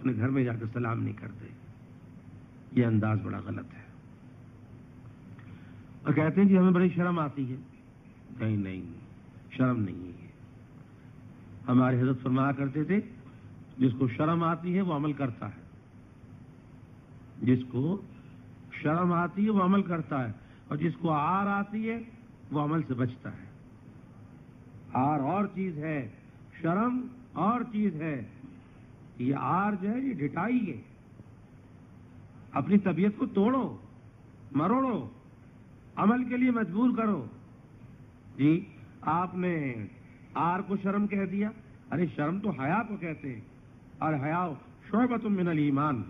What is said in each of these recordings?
اپنے گھر میں جا کے سلام نہیں کرتے. یہ انداز بڑا غلط ہے. اور کہتے ہیں جی ہمیں بڑی شرم آتی ہے. نہیں نہیں، شرم نہیں ہے. ہمارے حضرت فرمایا کرتے تھے جس کو شرم آتی ہے وہ عمل کرتا ہے. جس کو شرم آتی ہے وہ عمل کرتا ہے، اور جس کو عار آتی ہے وہ عمل سے بچتا ہے. عار اور چیز ہے، شرم اور چیز ہے. یہ عار جو ہے یہ ڈھٹائی ہے. اپنی طبیعت کو توڑو، مروڑو، عمل کے لیے مجبور کرو. جی آپ نے عار کو شرم کہہ دیا. ارے شرم تو حیا کو کہتے ہیں، اور حیا شعبۃ من الایمان.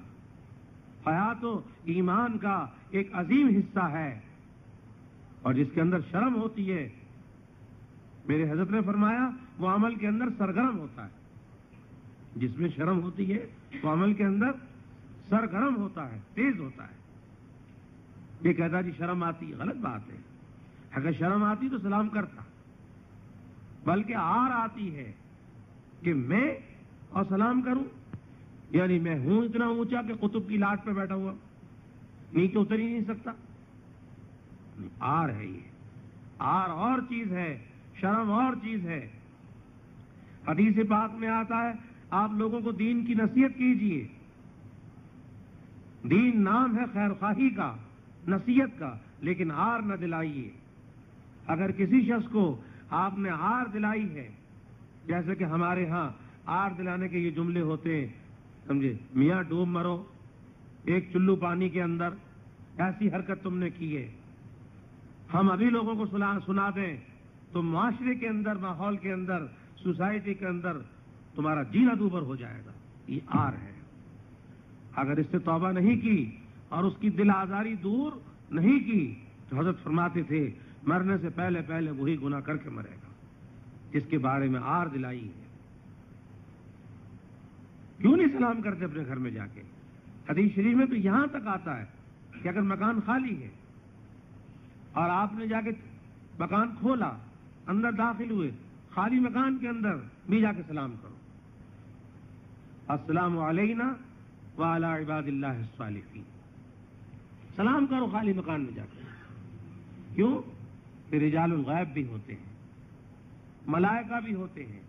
حیا تو ایمان کا ایک عظیم حصہ ہے، اور جس کے اندر شرم ہوتی ہے، میرے حضرت نے فرمایا وہ عمل کے اندر سرگرم ہوتا ہے. جس میں شرم ہوتی ہے وہ عمل کے اندر سرگرم ہوتا ہے، تیز ہوتا ہے. یہ کہتا جی شرم آتی، غلط بات ہے. اگر شرم آتی تو سلام کرتا، بلکہ عار آتی ہے کہ میں اور سلام کروں. یعنی میں ہوں اتنا اونچا کہ قطب کی لاٹ پہ بیٹھا ہوا، نیچے اتر ہی نہیں سکتا. عار ہے. یہ عار اور چیز ہے، شرم اور چیز ہے. حدیث پاک میں آتا ہے آپ لوگوں کو دین کی نصیحت کیجیے. دین نام ہے خیر خواہی کا، نصیحت کا، لیکن عار نہ دلائیے. اگر کسی شخص کو آپ نے عار دلائی ہے، جیسے کہ ہمارے ہاں عار دلانے کے یہ جملے ہوتے ہیں، سمجھے، میاں ڈوب مرو ایک چلو پانی کے اندر، ایسی حرکت تم نے کی ہے. ہم ابھی لوگوں کو سنا دیں تو معاشرے کے اندر، ماحول کے اندر، سوسائٹی کے اندر تمہارا جینا دوبر ہو جائے گا. یہ عار ہے. اگر اس سے توبہ نہیں کی اور اس کی دل آزاری دور نہیں کی تو حضرت فرماتے تھے مرنے سے پہلے پہلے وہی گناہ کر کے مرے گا جس کے بارے میں عار دلائی ہے. کیوں نہیں سلام کرتے اپنے گھر میں جا کے؟ حدیث شریف میں تو یہاں تک آتا ہے کہ اگر مکان خالی ہے اور آپ نے جا کے مکان کھولا، اندر داخل ہوئے، خالی مکان کے اندر بھی جا کے سلام کرو. السلام علینا وعلی عباد اللہ الصالحین. سلام کرو خالی مکان میں جا کے. کیوں؟ کہ رجال الغیب بھی ہوتے ہیں، ملائکہ بھی ہوتے ہیں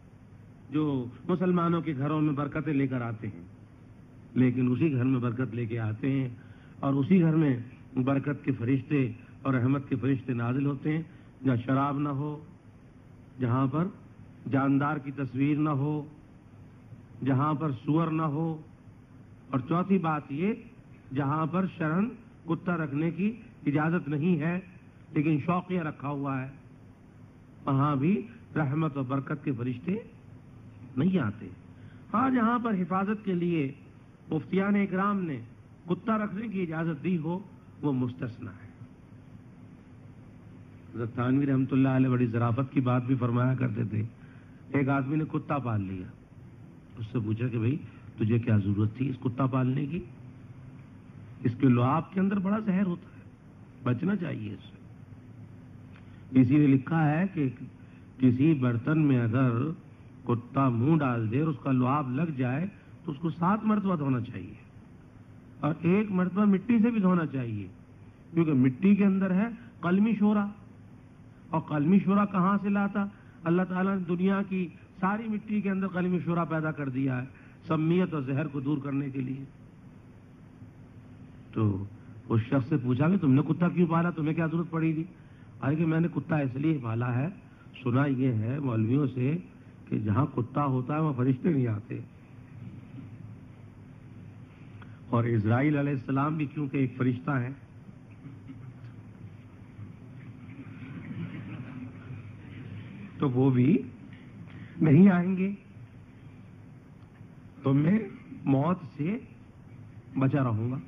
جو مسلمانوں کے گھروں میں برکتیں لے کر آتے ہیں، لیکن اسی گھر میں برکت لے کے آتے ہیں اور اسی گھر میں برکت کے فرشتے اور رحمت کے فرشتے نازل ہوتے ہیں جہاں شراب نہ ہو، جہاں پر جاندار کی تصویر نہ ہو، جہاں پر سور نہ ہو، اور چوتھی بات یہ جہاں پر شرعاً کتا رکھنے کی اجازت نہیں ہے لیکن شوقیہ رکھا ہوا ہے، وہاں بھی رحمت و برکت کے فرشتے نہیں آتے. ہاں جہاں پر حفاظت کے لیے مفتیان اکرام نے کتا رکھنے کی اجازت دی ہو وہ مستثنیٰ ہے. حضرت تھانوی رحمۃ اللہ علیہ بڑی ظرافت کی بات بھی فرمایا کرتے تھے. ایک آدمی نے کتا پال لیا، اس سے پوچھا کہ بھئی تجھے کیا ضرورت تھی اس کتا پالنے کی؟ اس کے لعاب کے اندر بڑا زہر ہوتا ہے، بچنا چاہیے اس سے. کسی نے لکھا ہے کہ کسی برتن میں اگر کتا منہ ڈال دے اور اس کا لعاب لگ جائے تو اس کو 7 مرتبہ دھونا چاہیے، اور 1 مرتبہ مٹی سے بھی دھونا چاہیے، کیونکہ مٹی کے اندر ہے قلمی شورا. اور قلمی شورا کہاں سے لاتا؟ اللہ تعالیٰ نے دنیا کی ساری مٹی کے اندر قلمی شورا پیدا کر دیا ہے سمیت اور زہر کو دور کرنے کے لیے. تو اس شخص سے پوچھا کہ تم نے کتا کیوں پالا، تمہیں کیا ضرورت پڑی تھی؟ آئے کہ میں نے کتا اس لیے پالا ہے، سنا یہ ہے مولویوں سے کہ جہاں کتا ہوتا ہے وہاں فرشتے نہیں آتے. اور اسرائیل علیہ السلام بھی کیونکہ ایک فرشتہ ہے، تو وہ بھی نہیں آئیں گے، تو میں موت سے بچا رہوں گا.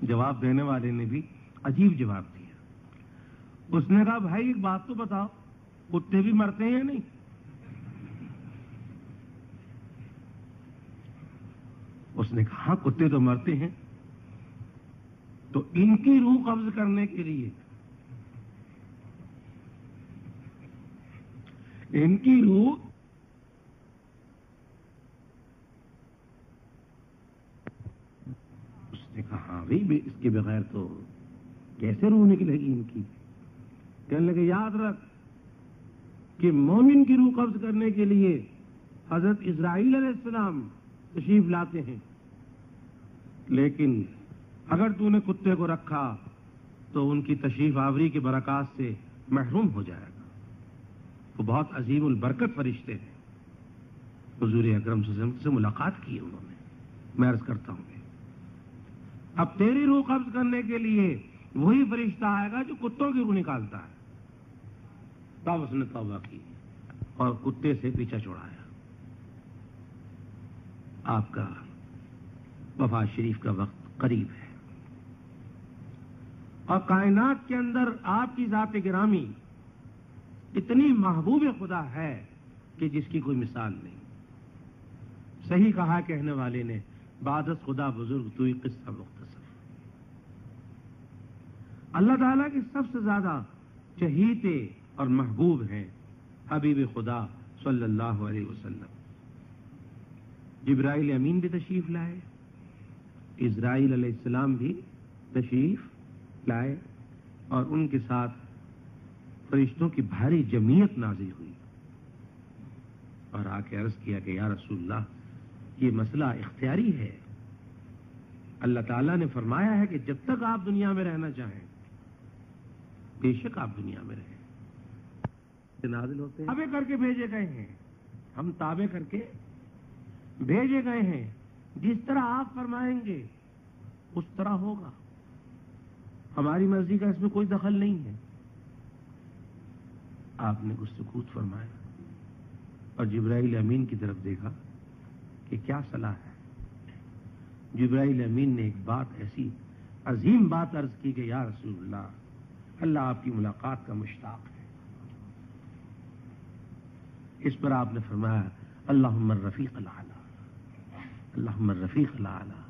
جواب دینے والے نے بھی عجیب جواب دیا. اس نے کہا بھائی ایک بات تو بتاؤ، کتے بھی مرتے ہیں یا نہیں؟ اس نے کہا ہاں کتے تو مرتے ہیں. تو ان کی روح قبض کرنے کے لیے ان کی روح اس نے کہا ہاں بھائی اس کے بغیر تو کیسے روح نکلے گی ان کی؟ کہنے لگے یاد رکھ کہ مومن کی روح قبض کرنے کے لیے حضرت اسرائیل علیہ السلام تشریف لاتے ہیں، لیکن اگر تو نے کتے کو رکھا تو ان کی تشریف آوری کے برکات سے محروم ہو جائے گا۔ وہ بہت عظیم البرکت فرشتے ہیں۔ حضور اکرم صلی اللہ علیہ وسلم سے ملاقات کی انہوں نے۔ میں عرض کرتا ہوں اب تیری روح قبض کرنے کے لیے وہی فرشتہ آئے گا جو کتوں کی روح نکالتا ہے۔ تب اس نے توبہ کی اور کتے سے پیچھا چھڑایا۔ آپ کا وفات شریف کا وقت قریب ہے، اور کائنات کے اندر آپ کی ذات گرامی اتنی محبوب خدا ہے کہ جس کی کوئی مثال نہیں۔ صحیح کہا کہنے والے نے، بعدت خدا بزرگ تو ہی قصہ مختصر۔ اللہ تعالیٰ کے سب سے زیادہ چہیتے اور محبوب ہیں حبیب خدا صلی اللہ علیہ وسلم۔ جبرائیل امین بھی تشریف لائے، اسرائیل علیہ السلام بھی تشریف لائے، اور ان کے ساتھ فرشتوں کی بھاری جمعیت نازل ہوئی، اور آ کے عرض کیا کہ یا رسول اللہ یہ مسئلہ اختیاری ہے۔ اللہ تعالیٰ نے فرمایا ہے کہ جب تک آپ دنیا میں رہنا چاہیں بے شک آپ دنیا میں رہیں۔ نازل ہوتے ہیں، تابع کر کے بھیجے گئے ہیں، ہم تابع کر کے بھیجے گئے ہیں، جس طرح آپ فرمائیں گے اس طرح ہوگا، ہماری مرضی کا اس میں کوئی دخل نہیں ہے۔ آپ نے کچھ سکوت فرمایا اور جبرائیل امین کی طرف دیکھا کہ کیا صلاح ہے۔ جبرائیل امین نے ایک بات، ایسی عظیم بات عرض کی کہ یا رسول اللہ، اللہ آپ کی ملاقات کا مشتاق ہے۔ اس پر آپ نے فرمایا اللہم الرفیق الاعلی، اللہم الرفیق الاعلی،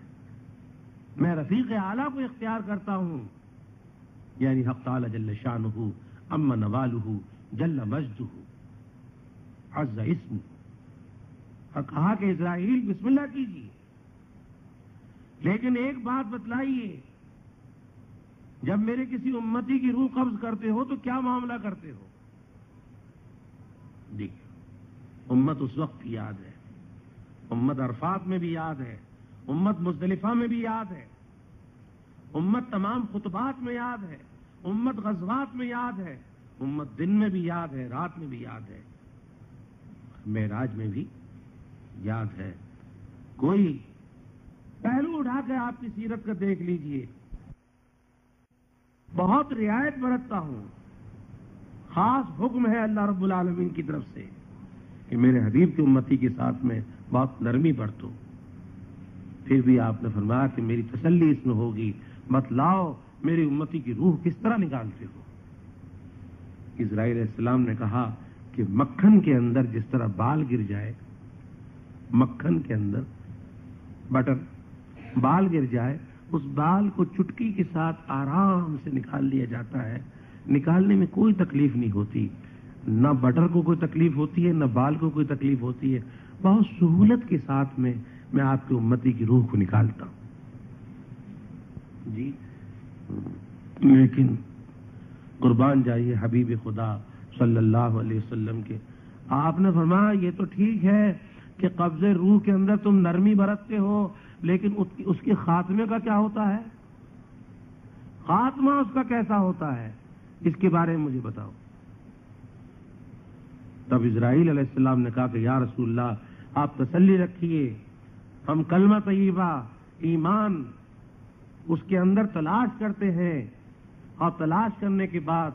میں رفیق اعلیٰ کو اختیار کرتا ہوں، یعنی حق تعالی جل شانہ، اما نوالہ، جل مجدہ، عز اسمہ، اور کہا کہ اسرائیل بسم اللہ کیجیے، لیکن ایک بات بتلائیے، جب میرے کسی امتی کی روح قبض کرتے ہو تو کیا معاملہ کرتے ہو؟ دیکھیں، امت اس وقت کی یاد ہے، امت عرفات میں بھی یاد ہے، امت مزدلفہ میں بھی یاد ہے، امت تمام خطبات میں یاد ہے، امت غزوات میں یاد ہے، امت دن میں بھی یاد ہے، رات میں بھی یاد ہے، معراج میں بھی یاد ہے۔ کوئی پہلو اٹھا کے آپ کی سیرت کا دیکھ لیجئے، بہت رعایت برتتا ہوں، خاص حکم ہے اللہ رب العالمین کی طرف سے کہ میرے حبیب کی امتی کے ساتھ میں بہت نرمی برتو۔ پھر بھی آپ نے فرمایا کہ میری تسلی اس میں ہوگی، بتلاؤ میری امتی کی روح کس طرح نکالتے ہو؟ اسرائیل علیہ السلام نے کہا کہ مکھن کے اندر جس طرح بال گر جائے، مکھن کے اندر بٹر بال گر جائے، اس بال کو چٹکی کے ساتھ آرام سے نکال لیا جاتا ہے، نکالنے میں کوئی تکلیف نہیں ہوتی، نہ بٹر کو کوئی تکلیف ہوتی ہے، نہ بال کو کوئی تکلیف ہوتی ہے، بہت سہولت کے ساتھ میں آپ کی امتی کی روح کو نکالتا ہوں۔ جی، لیکن قربان جائیے حبیب خدا صلی اللہ علیہ وسلم کے، آپ نے فرمایا یہ تو ٹھیک ہے کہ قبض روح کے اندر تم نرمی برتتے ہو، لیکن اس کے خاتمے کا کیا ہوتا ہے؟ خاتمہ اس کا کیسا ہوتا ہے؟ اس کے بارے میں مجھے بتاؤ۔ تب اسرائیل علیہ السلام نے کہا کہ یا رسول اللہ آپ تسلی رکھیے، ہم کلمہ طیبہ، ایمان اس کے اندر تلاش کرتے ہیں، اور تلاش کرنے کے بعد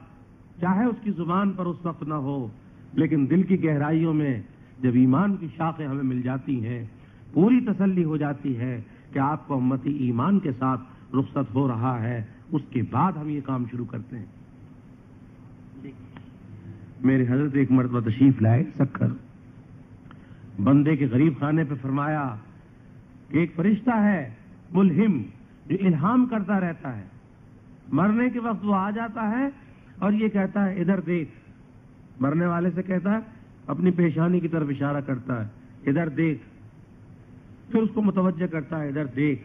چاہے اس کی زبان پر اس وقت نہ ہو، لیکن دل کی گہرائیوں میں جب ایمان کی شاخیں ہمیں مل جاتی ہیں، پوری تسلی ہو جاتی ہے کہ آپ کو امتی ایمان کے ساتھ رخصت ہو رہا ہے، اس کے بعد ہم یہ کام شروع کرتے ہیں۔ میرے حضرت ایک مرتبہ تشریف لائے سکر، بندے کے غریب خانے پہ فرمایا کہ ایک فرشتہ ہے ملہم جو الہام کرتا رہتا ہے، مرنے کے وقت وہ آ جاتا ہے اور یہ کہتا ہے ادھر دیکھ، مرنے والے سے کہتا ہے اپنی پیشانی کی طرف اشارہ کرتا ہے، ادھر دیکھ، پھر اس کو متوجہ کرتا ہے، ادھر دیکھ،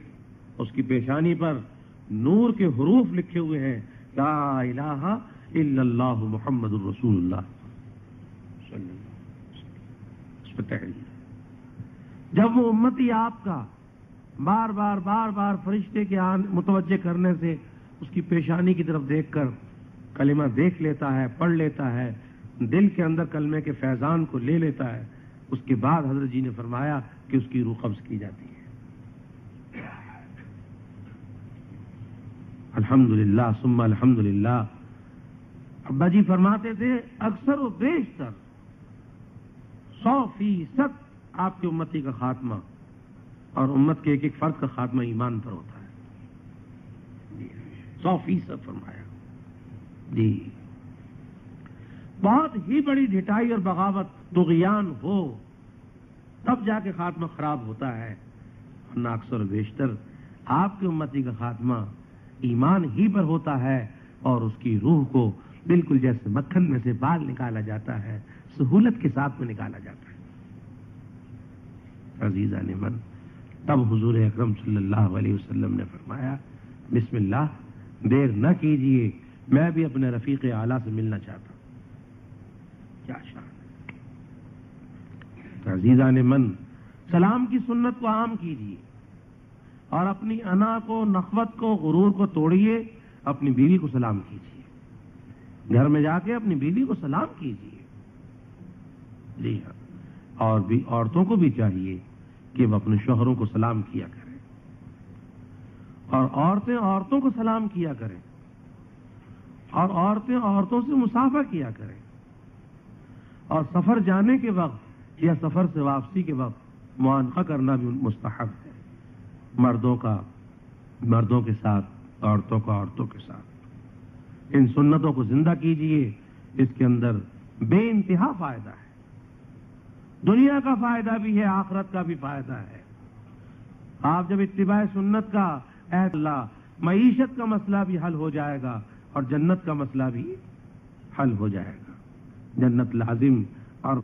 اس کی پیشانی پر نور کے حروف لکھے ہوئے ہیں، لا الہ الا اللہ محمد الرسول اللہ صلی اللہ علیہ وسلم۔ اس پہ تحریر جب وہ امتی آپ کا بار بار فرشتے کے متوجہ کرنے سے اس کی پیشانی کی طرف دیکھ کر کلمہ دیکھ لیتا ہے، پڑھ لیتا ہے، دل کے اندر کلمے کے فیضان کو لے لیتا ہے، اس کے بعد حضرت جی نے فرمایا کہ اس کی روح قبض کی جاتی ہے۔ الحمدللہ ثم الحمدللہ۔ ابا جی فرماتے تھے اکثر و بیشتر 100% آپ کی امتی کا خاتمہ اور امت کے ایک ایک فرد کا خاتمہ ایمان پر ہوتا ہے۔ 100% فرمایا جی۔ بہت ہی بڑی ڈھٹائی اور بغاوت طغیان ہو تب جا کے خاتمہ خراب ہوتا ہے، ورنہ اکثر و بیشتر آپ کی امتی کا خاتمہ ایمان ہی پر ہوتا ہے، اور اس کی روح کو بالکل جیسے مکھن میں سے بال نکالا جاتا ہے، سہولت کے ساتھ میں نکالا جاتا ہے۔ عزیزان من، تب حضور اکرم صلی اللہ علیہ وسلم نے فرمایا بسم اللہ، دیر نہ کیجئے، میں بھی اپنے رفیق اعلیٰ سے ملنا چاہتا ہوں۔ کیا شان ہے عزیزان من، سلام کی سنت کو عام کیجئے اور اپنی انا کو، نخوت کو، غرور کو توڑیے، اپنی بیوی کو سلام کیجئے، گھر میں جا کے اپنی بیوی کو سلام کیجئے۔ جی ہاں، اور بھی عورتوں کو بھی چاہیے کہ وہ اپنے شوہروں کو سلام کیا کریں، اور عورتیں عورتوں کو سلام کیا کریں، اور عورتیں عورتوں سے مصافحہ کیا کریں، اور سفر جانے کے وقت یا سفر سے واپسی کے وقت معانقہ کرنا بھی مستحب ہے، مردوں کا مردوں کے ساتھ، عورتوں کا عورتوں کے ساتھ۔ ان سنتوں کو زندہ کیجئے، اس کے اندر بے انتہا فائدہ ہے، دنیا کا فائدہ بھی ہے، آخرت کا بھی فائدہ ہے۔ آپ جب اتباع سنت کا عہد اللہ، معیشت کا مسئلہ بھی حل ہو جائے گا اور جنت کا مسئلہ بھی حل ہو جائے گا، جنت لازم۔ اور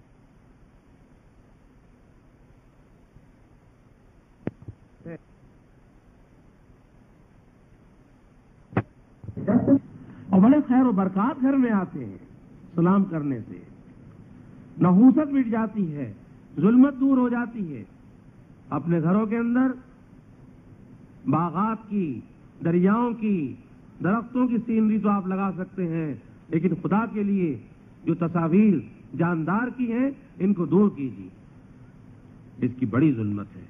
بڑے خیر و برکات گھر میں آتے ہیں سلام کرنے سے، نحوست مٹ جاتی ہے، ظلمت دور ہو جاتی ہے۔ اپنے گھروں کے اندر باغات کی، دریاؤں کی، درختوں کی سینری تو آپ لگا سکتے ہیں، لیکن خدا کے لیے جو تصاویر جاندار کی ہیں ان کو دور کیجیے، اس کی بڑی ظلمت ہے۔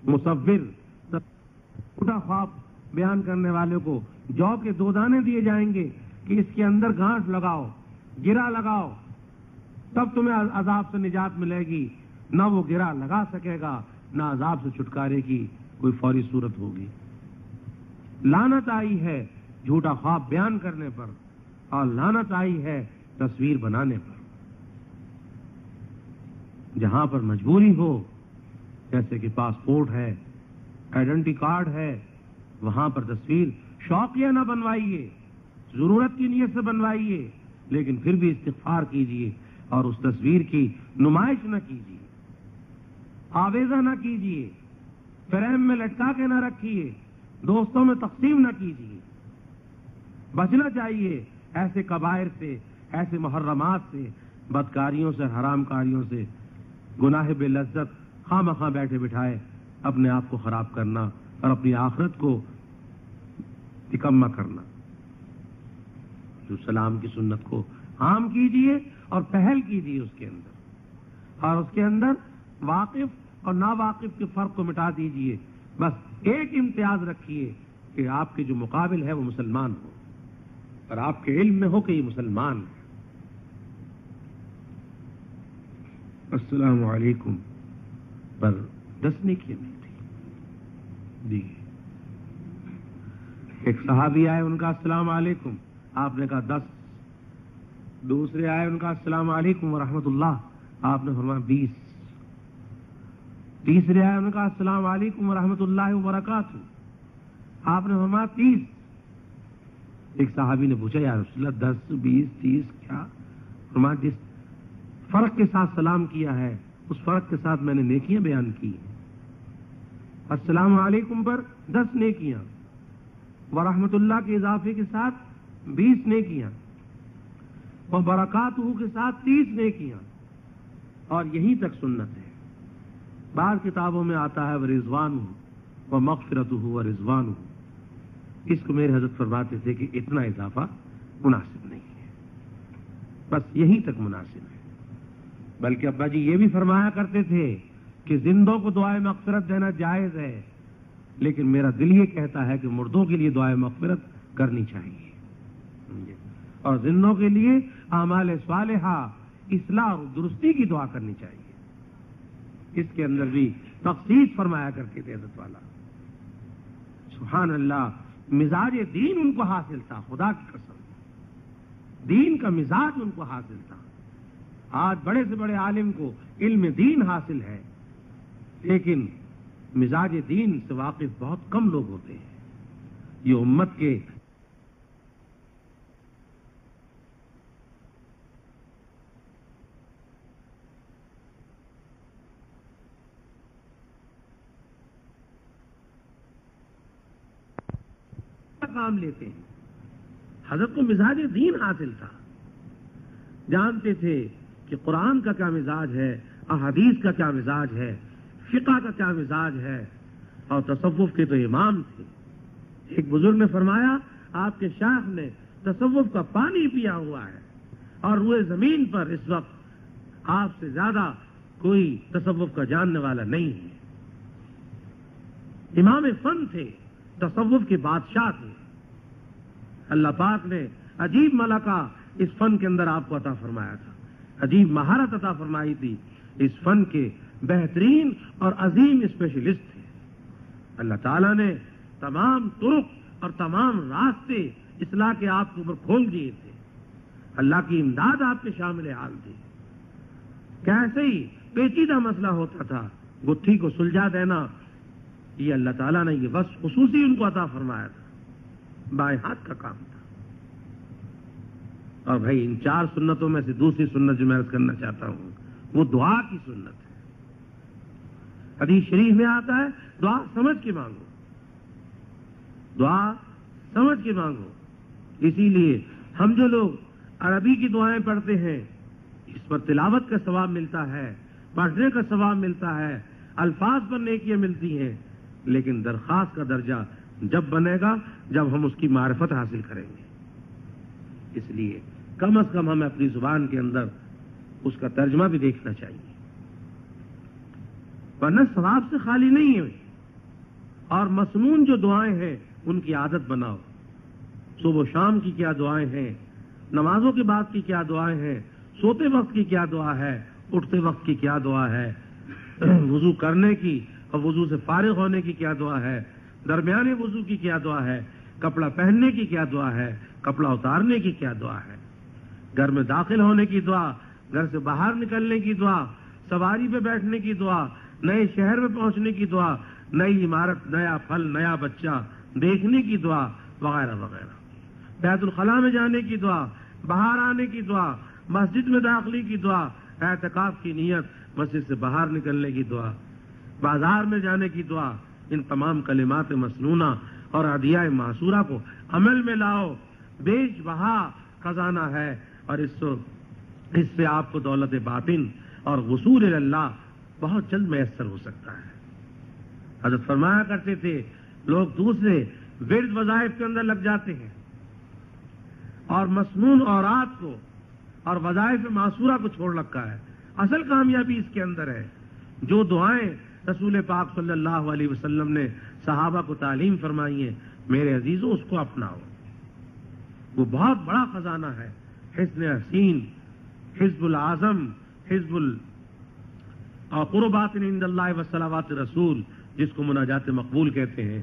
مصور اٹھا خواب بیان کرنے والے کو جو کے 2 دانے دیے جائیں گے کہ اس کے اندر گانٹھ لگاؤ، گرا لگاؤ، تب تمہیں عذاب سے نجات ملے گی، نہ وہ گرا لگا سکے گا، نہ عذاب سے چھٹکارے کی کوئی فوری صورت ہوگی۔ لعنت آئی ہے جھوٹا خواب بیان کرنے پر، اور لعنت آئی ہے تصویر بنانے پر۔ جہاں پر مجبوری ہو، جیسے کہ پاسپورٹ ہے، آئیڈینٹی کارڈ ہے، وہاں پر تصویر شوقیہ نہ بنوائیے، ضرورت کی نیت سے بنوائیے، لیکن پھر بھی استغفار کیجیے اور اس تصویر کی نمائش نہ کیجیے، آویزہ نہ کیجیے، فریم میں لٹکا کے نہ رکھیے، دوستوں میں تقسیم نہ کیجیے۔ بچنا چاہیے ایسے کبائر سے، ایسے محرمات سے، بدکاریوں سے، حرام کاریوں سے، گناہ بے لذت خواہ مخواہ بیٹھے بٹھائے اپنے آپ کو خراب کرنا اور اپنی آخرت کو نکما کرنا۔ جو سلام کی سنت کو عام کیجیے اور پہل کیجیے اس کے اندر، اور اس کے اندر واقف اور ناواقف کے فرق کو مٹا دیجیے۔ بس ایک امتیاز رکھیے کہ آپ کے جو مقابل ہے وہ مسلمان ہو، اور آپ کے علم میں ہو کہ یہ مسلمان ہے۔ السلام علیکم پر دسنے کی نہیں تھی جی۔ ایک صحابی آئے، ان کا السلام علیکم، آپ نے کہا 10۔ دوسرے آئے، ان کا السلام علیکم ورحمۃ اللہ، آپ نے فرمایا 20۔ تیسرے آئے، ان کا السلام علیکم ورحمۃ اللہ وبرکاتہ، آپ نے فرمایا 30۔ ایک صحابی نے پوچھا یا رسول اللہ 10، 20، 30 کیا؟ فرمایا جس فرق کے ساتھ سلام کیا ہے، اس فرق کے ساتھ میں نے نیکیاں بیان کی ہیں۔ السلام علیکم پر 10 نیکیاں، ورحمۃ اللہ کے اضافے کے ساتھ 20 نیکیاں، وبرکاتہ کے ساتھ 30 نیکیاں، اور یہیں تک سنت ہے۔ بعض کتابوں میں آتا ہے ورضوانہ ومغفرتہ ورضوانہ، اس کو میرے حضرت فرماتے تھے کہ اتنا اضافہ مناسب نہیں ہے، بس یہیں تک مناسب ہے۔ بلکہ ابا جی یہ بھی فرمایا کرتے تھے کہ زندوں کو دعائے مغفرت دینا جائز ہے، لیکن میرا دل یہ کہتا ہے کہ مردوں کے لیے دعائے مغفرت کرنی چاہیے، اور زندوں کے لیے اعمال صالحہ، اصلاح اور درستی کی دعا کرنی چاہیے۔ اس کے اندر بھی تخصیص فرمایا کرتے تھے حضرت والا، سبحان اللہ۔ مزاج دین ان کو حاصل تھا، خدا کی قسم، دین کا مزاج ان کو حاصل تھا۔ آج بڑے سے بڑے عالم کو علم دین حاصل ہے، لیکن مزاج دین سے واقف بہت کم لوگ ہوتے ہیں۔ یہ امت کے کام لیتے ہیں۔ حضرت کو مزاج دین حاصل تھا، جانتے تھے کہ قرآن کا کیا مزاج ہے، احادیث کا کیا مزاج ہے، فقہ کا کیا مزاج ہے، اور تصوف کے تو امام تھے۔ ایک بزرگ نے فرمایا آپ کے شیخ نے تصوف کا پانی پیا ہوا ہے، اور روئے زمین پر اس وقت آپ سے زیادہ کوئی تصوف کا جاننے والا نہیں ہے۔ امام فن تھے، تصوف کے بادشاہ تھے۔ اللہ پاک نے عجیب ملکہ اس فن کے اندر آپ کو عطا فرمایا تھا، عجیب مہارت عطا فرمائی تھی۔ اس فن کے بہترین اور عظیم اسپیشلسٹ تھے۔ اللہ تعالیٰ نے تمام طرق اور تمام راستے اصلاح کے آپ کے اوپر کھول دیے تھے۔ اللہ کی امداد آپ کے شامل حال تھی۔ کیسے ہی پیچیدہ مسئلہ ہوتا تھا، گتھی کو سلجھا دینا، یہ اللہ تعالیٰ نے یہ وصف خصوصی ان کو عطا فرمایا تھا، بائیں ہاتھ کا کام تھا۔ اور بھائی ان 4 سنتوں میں سے دوسری سنت جو میں عرض کرنا چاہتا ہوں وہ دعا کی سنت ہے۔ حدیث شریف میں آتا ہے دعا سمجھ کے مانگو، دعا سمجھ کے مانگو۔ اسی لیے ہم جو لوگ عربی کی دعائیں پڑھتے ہیں، اس پر تلاوت کا ثواب ملتا ہے، پڑھنے کا ثواب ملتا ہے، الفاظ پر نیکیاں ملتی ہیں، لیکن درخواست کا درجہ جب بنے گا جب ہم اس کی معرفت حاصل کریں گے۔ اس لیے کم از کم ہمیں اپنی زبان کے اندر اس کا ترجمہ بھی دیکھنا چاہیے، ورنہ ثواب سے خالی نہیں ہے۔ اور مسنون جو دعائیں ہیں ان کی عادت بناؤ۔ صبح و شام کی کیا دعائیں ہیں، نمازوں کے بعد کی کیا دعائیں ہیں، سوتے وقت کی کیا دعا ہے، اٹھتے وقت کی کیا دعا ہے، وضو کرنے کی اور وضو سے فارغ ہونے کی کیا دعا ہے، درمیانے وضو کی کیا دعا ہے، کپڑا پہننے کی کیا دعا ہے، کپڑا اتارنے کی کیا دعا ہے، گھر میں داخل ہونے کی دعا، گھر سے باہر نکلنے کی دعا، سواری پہ بیٹھنے کی دعا، نئے شہر میں پہنچنے کی دعا، نئی عمارت، نیا پھل، نیا بچہ دیکھنے کی دعا، وغیرہ وغیرہ، بیت الخلاء میں جانے کی دعا، باہر آنے کی دعا، مسجد میں داخلے کی دعا، اعتکاف کی نیت، مسجد سے باہر نکلنے کی دعا، بازار میں جانے کی دعا۔ ان تمام کلمات مسنونہ اور عدیہ معصورہ کو عمل میں لاؤ، بیش بہا خزانہ ہے، اور اس سے آپ کو دولت باطن اور وصول اللہ بہت جلد میسر ہو سکتا ہے۔ حضرت فرمایا کرتے تھے لوگ دوسرے ورد وظائف کے اندر لگ جاتے ہیں اور مسنون اورات کو اور وظائف معصورہ کو چھوڑ رکھا ہے۔ اصل کامیابی اس کے اندر ہے۔ جو دعائیں رسول پاک صلی اللہ علیہ وسلم نے صحابہ کو تعلیم فرمائی ہیں، میرے عزیزوں اس کو اپناؤ، وہ بہت بڑا خزانہ ہے۔ حصن حسین، حزب العظم، حزب قربات عند اللہ وصلوات رسول، جس کو مناجات مقبول کہتے ہیں،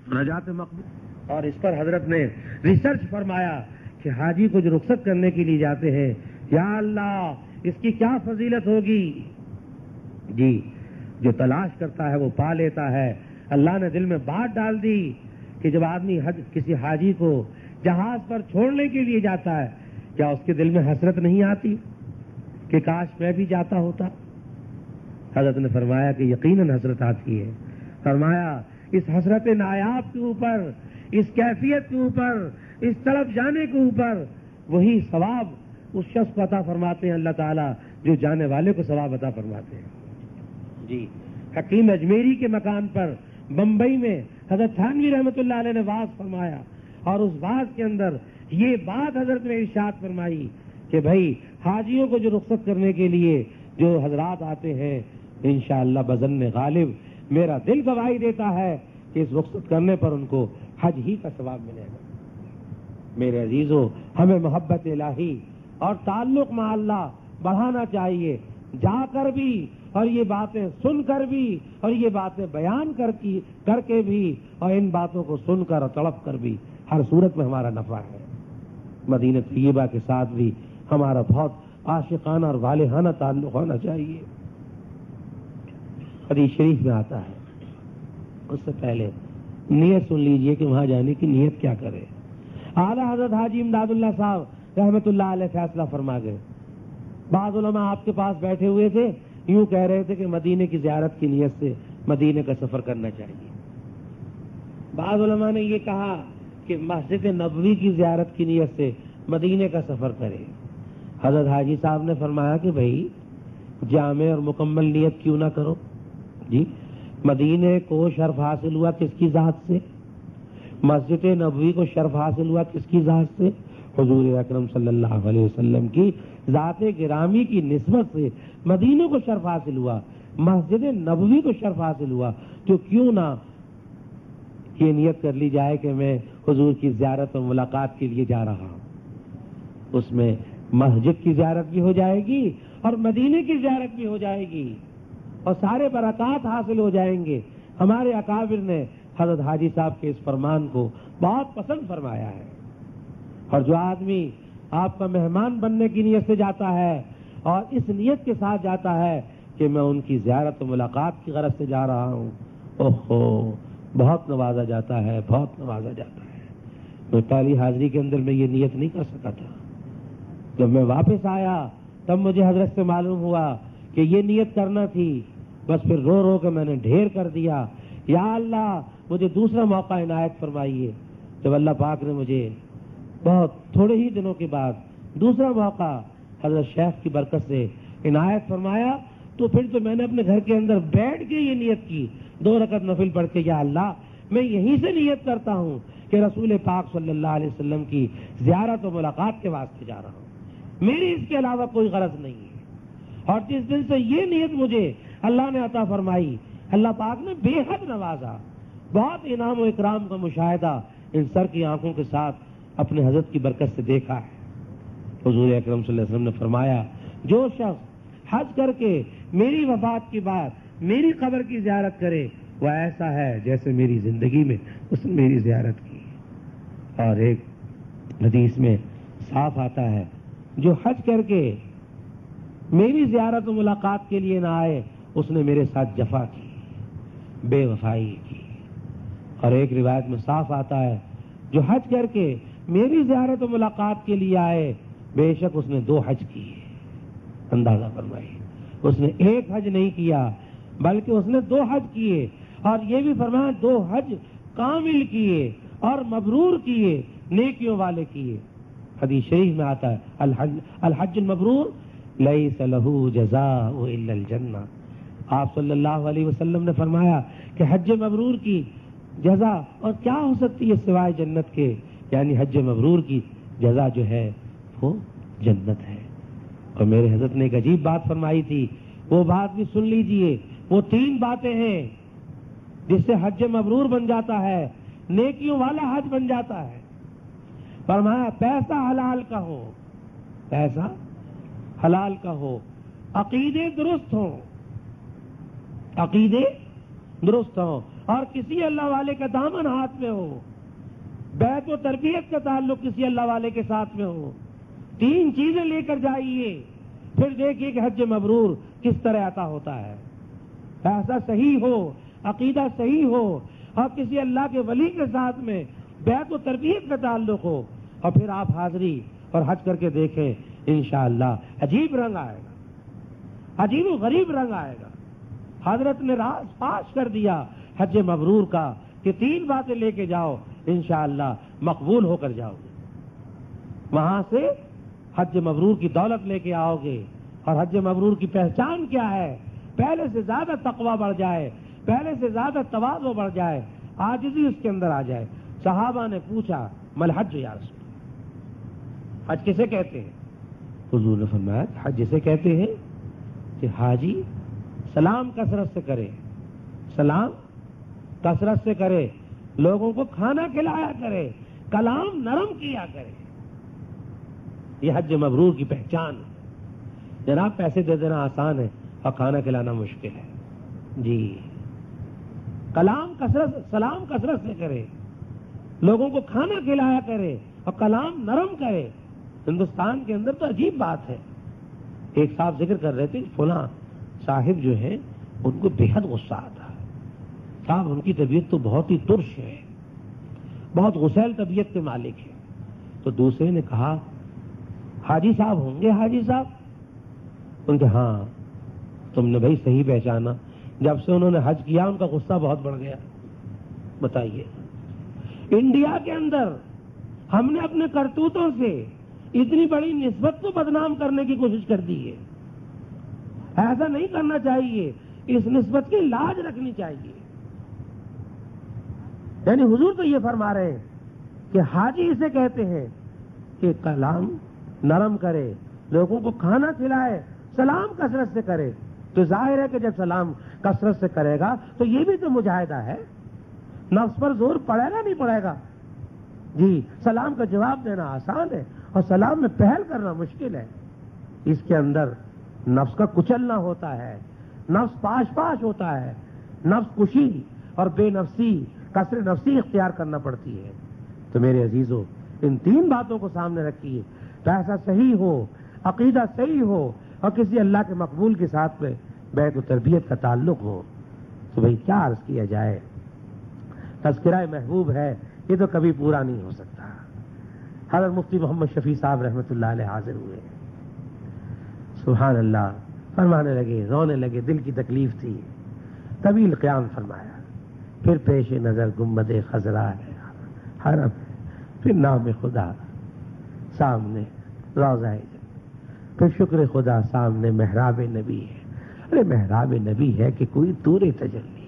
مناجات مقبول۔ اور اس پر حضرت نے ریسرچ فرمایا کہ حاجی کو جو رخصت کرنے کے لیے جاتے ہیں، یا اللہ اس کی کیا فضیلت ہوگی؟ جی، جو تلاش کرتا ہے وہ پا لیتا ہے۔ اللہ نے دل میں بات ڈال دی کہ جب آدمی کسی حاجی کو جہاز پر چھوڑنے کے لیے جاتا ہے، کیا اس کے دل میں حسرت نہیں آتی؟ کہ کاش میں بھی جاتا ہوتا. حضرت نے فرمایا کہ یقیناً حسرت آتی ہے. فرمایا اس حسرت نایاب کے اوپر، اس کیفیت کے اوپر، اس طرف جانے کے اوپر وہی ثواب اس شخص کو عطا فرماتے ہیں اللہ تعالیٰ جو جانے والے کو ثواب عطا فرماتے ہیں. جی حکیم اجمیری کے مکان پر بمبئی میں حضرت تھانوی رحمۃ اللہ علیہ نے واعظ فرمایا، اور اس واعظ کے اندر یہ بات حضرت نے ارشاد فرمائی کہ بھائی حاجیوں کو جو رخصت کرنے کے لیے جو حضرات آتے ہیں انشاءاللہ بزن غالب میرا دل گواہی دیتا ہے کہ اس رخصت کرنے پر ان کو حج ہی کا ثواب ملے گا. میرے عزیزو، ہمیں محبت الہی اور تعلق مع اللہ بڑھانا چاہیے. جا کر بھی اور یہ باتیں سن کر بھی اور یہ باتیں بیان کر کے بھی اور ان باتوں کو سن کر اور تڑپ کر بھی ہر صورت میں ہمارا نفع ہے. مدینہ طیبہ کے ساتھ بھی ہمارا بہت عاشقانہ اور والہانہ تعلق ہونا چاہیے. حدیث شریف میں آتا ہے، اس سے پہلے نیت سن لیجئے کہ وہاں جانے کی نیت کیا کرے. اعلیٰ حضرت حاجی امداد اللہ صاحب رحمت اللہ علیہ فیصلہ فرما گئے. بعض علماء آپ کے پاس بیٹھے ہوئے تھے، یوں کہہ رہے تھے کہ مدینے کی زیارت کی نیت سے مدینے کا سفر کرنا چاہیے. بعض علماء نے یہ کہا کہ مسجد نبوی کی زیارت کی نیت سے مدینے کا سفر کرے. حضرت حاجی صاحب نے فرمایا کہ بھائی جامع اور مکمل نیت کیوں نہ کرو. جی مدینے کو شرف حاصل ہوا کس کی ذات سے؟ مسجد نبوی کو شرف حاصل ہوا کس کی ذات سے؟ حضور اکرم صلی اللہ علیہ وسلم کی ذات گرامی کی نسبت سے مدینے کو شرف حاصل ہوا، مسجد نبوی کو شرف حاصل ہوا. تو کیوں نہ یہ نیت کر لی جائے کہ میں حضور کی زیارت اور ملاقات کے لیے جا رہا ہوں. اس میں مسجد کی زیارت بھی ہو جائے گی اور مدینے کی زیارت بھی ہو جائے گی اور سارے برکات حاصل ہو جائیں گے. ہمارے اکابر نے حضرت حاجی صاحب کے اس فرمان کو بہت پسند فرمایا ہے. اور جو آدمی آپ کا مہمان بننے کی نیت سے جاتا ہے اور اس نیت کے ساتھ جاتا ہے کہ میں ان کی زیارت و ملاقات کی غرض سے جا رہا ہوں، اوہو بہت نوازا جاتا ہے، بہت نوازا جاتا ہے. میں پہلی حاضری کے اندر میں یہ نیت نہیں کر سکا تھا. جب میں واپس آیا تب مجھے حضرت سے معلوم ہوا کہ یہ نیت کرنا تھی. بس پھر رو رو کے میں نے ڈھیر کر دیا، یا اللہ مجھے دوسرا موقع عنایت فرمائیے. جب اللہ پاک نے مجھے بہت تھوڑے ہی دنوں کے بعد دوسرا موقع حضرت شیخ کی برکت سے عنایت فرمایا تو پھر تو میں نے اپنے گھر کے اندر بیٹھ کے یہ نیت کی 2 رکعت نفل پڑھ کے، یا اللہ میں یہیں سے نیت کرتا ہوں کہ رسول پاک صلی اللہ علیہ وسلم کی زیارت و ملاقات کے واسطے جا رہا ہوں، میری اس کے علاوہ کوئی غرض نہیں ہے. اور جس دن سے یہ نیت مجھے اللہ نے عطا فرمائی، اللہ پاک نے بے حد نوازا. بہت انعام و اکرام کا مشاہدہ ان سر کی آنکھوں کے ساتھ اپنے حضرت کی برکت سے دیکھا ہے. حضور اکرم صلی اللہ علیہ وسلم نے فرمایا جو شخص حج کر کے میری وفات کے بعد میری قبر کی زیارت کرے وہ ایسا ہے جیسے میری زندگی میں اس نے میری زیارت کی. اور ایک حدیث میں صاف آتا ہے جو حج کر کے میری زیارت و ملاقات کے لیے نہ آئے اس نے میرے ساتھ جفا کی، بے وفائی کی. اور ایک روایت میں صاف آتا ہے جو حج کر کے میری زیارت و ملاقات کے لیے آئے بے شک اس نے 2 حج کیے. اندازہ فرمائیے، اس نے ایک حج نہیں کیا بلکہ اس نے 2 حج کیے. اور یہ بھی فرمایا 2 حج کامل کیے اور مبرور کیے، نیکیوں والے کیے. حدیث شریف میں آتا ہے الحج المبرور لیس لہ جزاء الا الجنہ. آپ صلی اللہ علیہ وسلم نے فرمایا کہ حج مبرور کی جزا اور کیا ہو سکتی ہے سوائے جنت کے، یعنی حج مبرور کی جزا جو ہے وہ جنت ہے. اور میرے حضرت نے ایک عجیب بات فرمائی تھی، وہ بات بھی سن لیجئے. وہ 3 باتیں ہیں جس سے حج مبرور بن جاتا ہے، نیکیوں والا حج بن جاتا ہے. فرمایا پیسہ حلال کا ہو، پیسہ حلال کا ہو، عقیدے درست ہوں، عقیدے درست ہوں، اور کسی اللہ والے کا دامن ہاتھ میں ہو، بیعت و تربیت کا تعلق کسی اللہ والے کے ساتھ میں ہو. 3 چیزیں لے کر جائیے، پھر دیکھیے کہ حج مبرور کس طرح عطا ہوتا ہے. ایسا صحیح ہو، عقیدہ صحیح ہو، اور کسی اللہ کے ولی کے ساتھ میں بیعت و تربیت کا تعلق ہو، اور پھر آپ حاضری اور حج کر کے دیکھیں انشاءاللہ عجیب رنگ آئے گا. عجیب و غریب رنگ آئے گا. حضرت نے راز فاش کر دیا حج مبرور کا کہ 3 باتیں لے کے جاؤ انشاءاللہ مقبول ہو کر جاؤ گے. وہاں سے حج مبرور کی دولت لے کے آؤ گے. اور حج مبرور کی پہچان کیا ہے؟ پہلے سے زیادہ تقویٰ بڑھ جائے, پہلے سے زیادہ تواضع بڑھ جائے, عاجزی اس کے اندر آ جائے. صحابہ نے پوچھا مل حج یا رسول, حج کسے کہتے ہیں؟ حضور نے فرمایا حج جسے کہتے ہیں کہ حاجی سلام کثرت سے کرے, سلام کثرت سے کرے, لوگوں کو کھانا کھلایا کرے, کلام نرم کیا کرے. یہ حج مبرور کی پہچان ہے. جناب پیسے دے دینا آسان ہے اور کھانا کھلانا مشکل ہے. جی کلام کثرت, سلام کثرت سے کرے, لوگوں کو کھانا کھلایا کرے اور کلام نرم کرے. ہندوستان کے اندر تو عجیب بات ہے. ایک صاحب ذکر کر رہے تھے فلاں صاحب جو ہیں ان کو بے حد غصہ آتا ہے. صاحب ان کی طبیعت تو بہت ہی ترش ہے, بہت غسیل طبیعت کے مالک ہے. تو دوسرے نے کہا حاجی صاحب ہوں گے حاجی صاحب؟ ان کے ہاں. تم نے بھائی صحیح پہچانا, جب سے انہوں نے حج کیا ان کا غصہ بہت بڑھ گیا. بتائیے انڈیا کے اندر ہم نے اپنے کرتوتوں سے اتنی بڑی نسبت کو بدنام کرنے کی کوشش کر دی ہے. ایسا نہیں کرنا چاہیے, اس نسبت کی لاج رکھنی چاہیے. یعنی حضور تو یہ فرما رہے ہیں کہ حاجی اسے کہتے ہیں کہ کلام نرم کرے, لوگوں کو کھانا کھلائے, سلام کثرت سے کرے. تو ظاہر ہے کہ جب سلام کثرت سے کرے گا تو یہ بھی تو مجاہدہ ہے. نفس پر زور پڑے گا نہیں پڑے گا؟ جی سلام کا جواب دینا آسان ہے اور سلام میں پہل کرنا مشکل ہے. اس کے اندر نفس کا کچلنا ہوتا ہے, نفس پاش پاش ہوتا ہے, نفس کشی اور بے نفسی, کثر نفسی اختیار کرنا پڑتی ہے. تو میرے عزیزو ان 3 باتوں کو سامنے رکھیے. پیسہ صحیح ہو, عقیدہ صحیح ہو اور کسی اللہ کے مقبول کے ساتھ میں بیت و تربیت کا تعلق ہو. تو بھئی کیا عرض کیا جائے, تذکرہ محبوب ہے, یہ تو کبھی پورا نہیں ہو سکتا. حضرت مفتی محمد شفیع صاحب رحمۃ اللہ علیہ حاضر ہوئے. سبحان اللہ, فرمانے لگے, رونے لگے, دل کی تکلیف تھی. طویل قیام فرمایا, پھر پیش نظر گنبد خضرا ہے, حرم, پھر نام خدا سامنے روضہ, پھر شکر خدا سامنے محراب نبی ہے. ارے محراب نبی ہے کہ کوئی طور تجلی.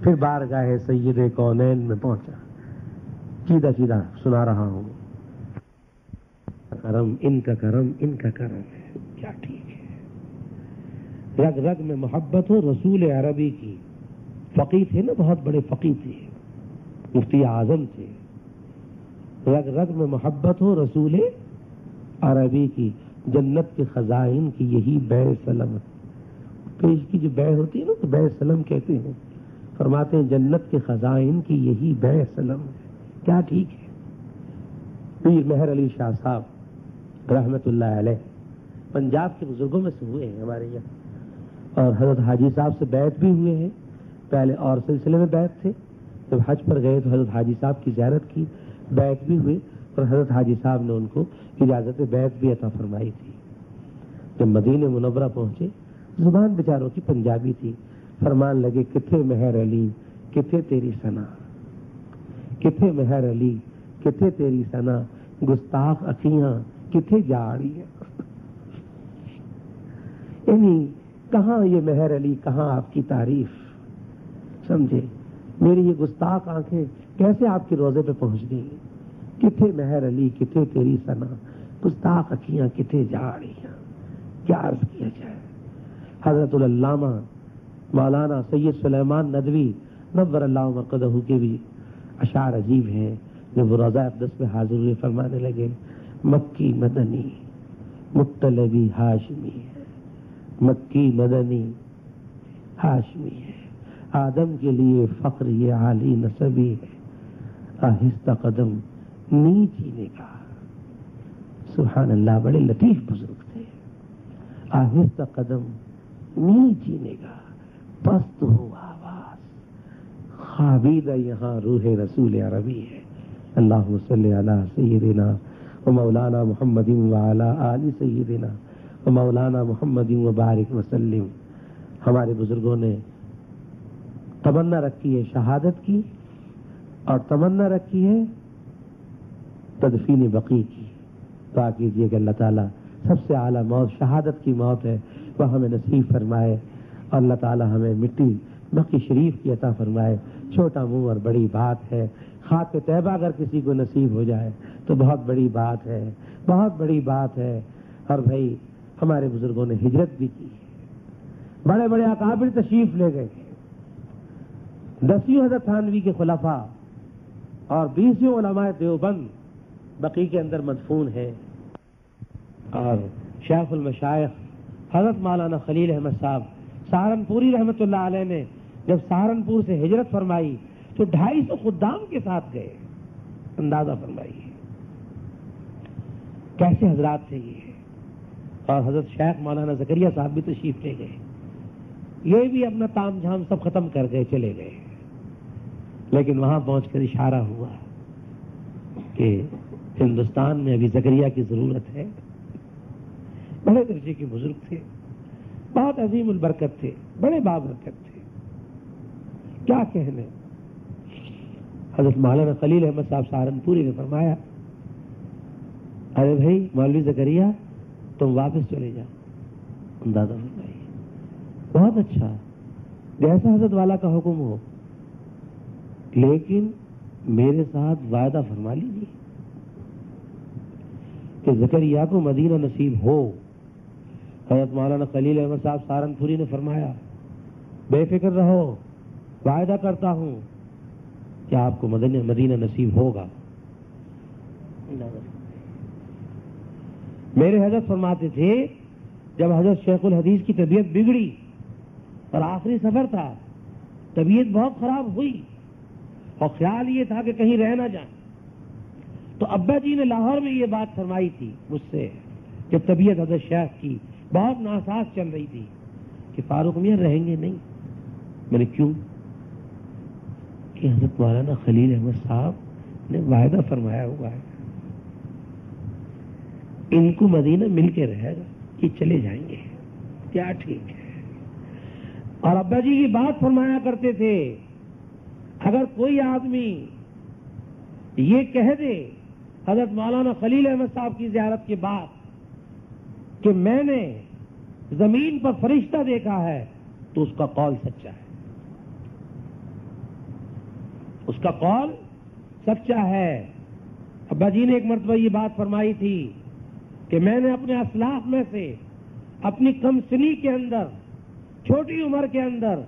پھر بارگاہ سید کونین میں پہنچا. سیدھا سیدھا سنا رہا ہوں, کرم ان کا کرم, ان کا کرم ہے, کیا ٹھیک ہے. رگ رگ میں محبت ہو رسول عربی کی. فقیہ تھے نا, بہت بڑے فقیہ تھے, مفتی اعظم تھے. رگ رگ میں محبت ہو رسول عربی کی, جنت کے خزائن کی یہی بے سلم. پیش کی جو بے ہوتی ہے نا تو بے سلم کہتے ہیں. فرماتے ہیں جنت کے خزائن کی یہی بے سلم ہے, کیا ٹھیک ہے. پیر مہر علی شاہ صاحب رحمت اللہ علیہ پنجاب کے بزرگوں میں سے ہوئے ہیں ہمارے یہاں, اور حضرت حاجی صاحب سے بیعت بھی ہوئے ہیں. پہلے اور سلسلے میں بیعت تھے, جب حج پر گئے تو حضرت حاجی صاحب کی زیارت کی, بیعت بھی ہوئے, اور حضرت حاجی صاحب نے ان کو اجازت بیعت بھی عطا فرمائی تھی. جب مدینہ منورہ پہنچے, زبان بیچاروں کی پنجابی تھی, فرمان لگے کتھے مہر علی کتھے تیری ثنا, کتھے مہر علی کتھے تیری ثنا, گستاخ اکھیاں کتھے جاڑی ہے. یعنی کہاں یہ مہر علی, کہاں آپ کی تعریف. سمجھے, میری یہ گستاخ آنکھیں کیسے آپ کے روضے پہ پہنچ گئی. کتھے مہر علی کتھے تیری ثنا, گستاخ اکھیاں کتھے جاڑیاں. کیا عرض کیا جائے. حضرت العلامہ مولانا سید سلیمان ندوی نور اللہ مرقدہ کے بھی اشعار عجیب ہیں, جو وہ روضہ اقدس میں حاضر ہوئے فرمانے لگے مکی مدنی مطلبی ہاشمی ہے, مکی مدنی ہاشمی ہے, آدم کے لیے فخر یہ عالی نسبی ہے, آہستہ قدم نیچ جینے کا. سبحان اللہ, بڑے لطیف بزرگ تھے. آہستہ قدم نیچ جینے کا, پست ہو آواز, خابیدہ یہاں روح رسول عربی ہے. اللہم صلی علی سیدنا و مولانا محمد و علی آل سیدنا مولانا محمد وبارک وسلم. ہمارے بزرگوں نے تمنا رکھی ہے شہادت کی اور تمنا رکھی ہے تدفین بقی کی. دعا کیجیے کہ اللہ تعالیٰ سب سے اعلیٰ موت شہادت کی موت ہے وہ ہمیں نصیب فرمائے اور اللہ تعالیٰ ہمیں مٹی بقی شریف کی عطا فرمائے. چھوٹا منہ اور بڑی بات ہے. خاک طیبہ اگر کسی کو نصیب ہو جائے تو بہت بڑی بات ہے, بہت بڑی بات ہے. اور بھائی ہمارے بزرگوں نے ہجرت بھی کی, بڑے بڑے اکابر تشریف لے گئے. 10 حضرت تھانوی کے خلفاء اور 20 علماء دیوبند بقی کے اندر مدفون ہے. اور شیخ المشائخ حضرت مولانا خلیل احمد صاحب سہارنپوری رحمت اللہ علیہ نے جب سہارنپور سے ہجرت فرمائی تو 250 خدام کے ساتھ گئے. اندازہ فرمائیے کیسے حضرات تھے یہ. اور حضرت شیخ مولانا زکریا صاحب بھی تشریف لے گئے. یہ بھی اپنا تام جھام سب ختم کر گئے, چلے گئے. لیکن وہاں پہنچ کر اشارہ ہوا کہ ہندوستان میں ابھی زکریا کی ضرورت ہے. بڑے درجے کے بزرگ تھے, بہت عظیم البرکت تھے, بڑے بابرکت تھے. کیا کہنے. حضرت مولانا خلیل احمد صاحب سہارنپوری نے فرمایا ارے بھائی مولوی زکریا تم واپس چلے جاؤ. اندازہ فرمائیے. بہت اچھا, جیسا حضرت والا کا حکم ہو, لیکن میرے ساتھ وعدہ فرما لیجیے کہ زکریا کو مدینہ نصیب ہو. حضرت مولانا خلیل احمد صاحب سہارنپوری نے فرمایا بے فکر رہو, وعدہ کرتا ہوں کہ آپ کو مدینہ نصیب ہوگا. میرے حضرت فرماتے تھے جب حضرت شیخ الحدیث کی طبیعت بگڑی اور آخری سفر تھا, طبیعت بہت خراب ہوئی اور خیال یہ تھا کہ کہیں رہ نہ جائیں, تو ابا جی نے لاہور میں یہ بات فرمائی تھی مجھ سے جب طبیعت حضرت شیخ کی بہت ناساز چل رہی تھی کہ فاروق میاں رہیں گے نہیں. میں نے کیوں؟ کہ حضرت مولانا خلیل احمد صاحب نے وعدہ فرمایا ہوا ہے ان کو مدینہ مل کے رہے گا, کہ چلے جائیں گے. کیا ٹھیک ہے. اور ابا جی کی بات فرمایا کرتے تھے اگر کوئی آدمی یہ کہہ دے حضرت مولانا خلیل احمد صاحب کی زیارت کے بعد کہ میں نے زمین پر فرشتہ دیکھا ہے تو اس کا قول سچا ہے, اس کا قول سچا ہے. ابا جی نے ایک مرتبہ یہ بات فرمائی تھی کہ میں نے اپنے اسلاف میں سے اپنی کم سنی کے اندر چھوٹی عمر کے اندر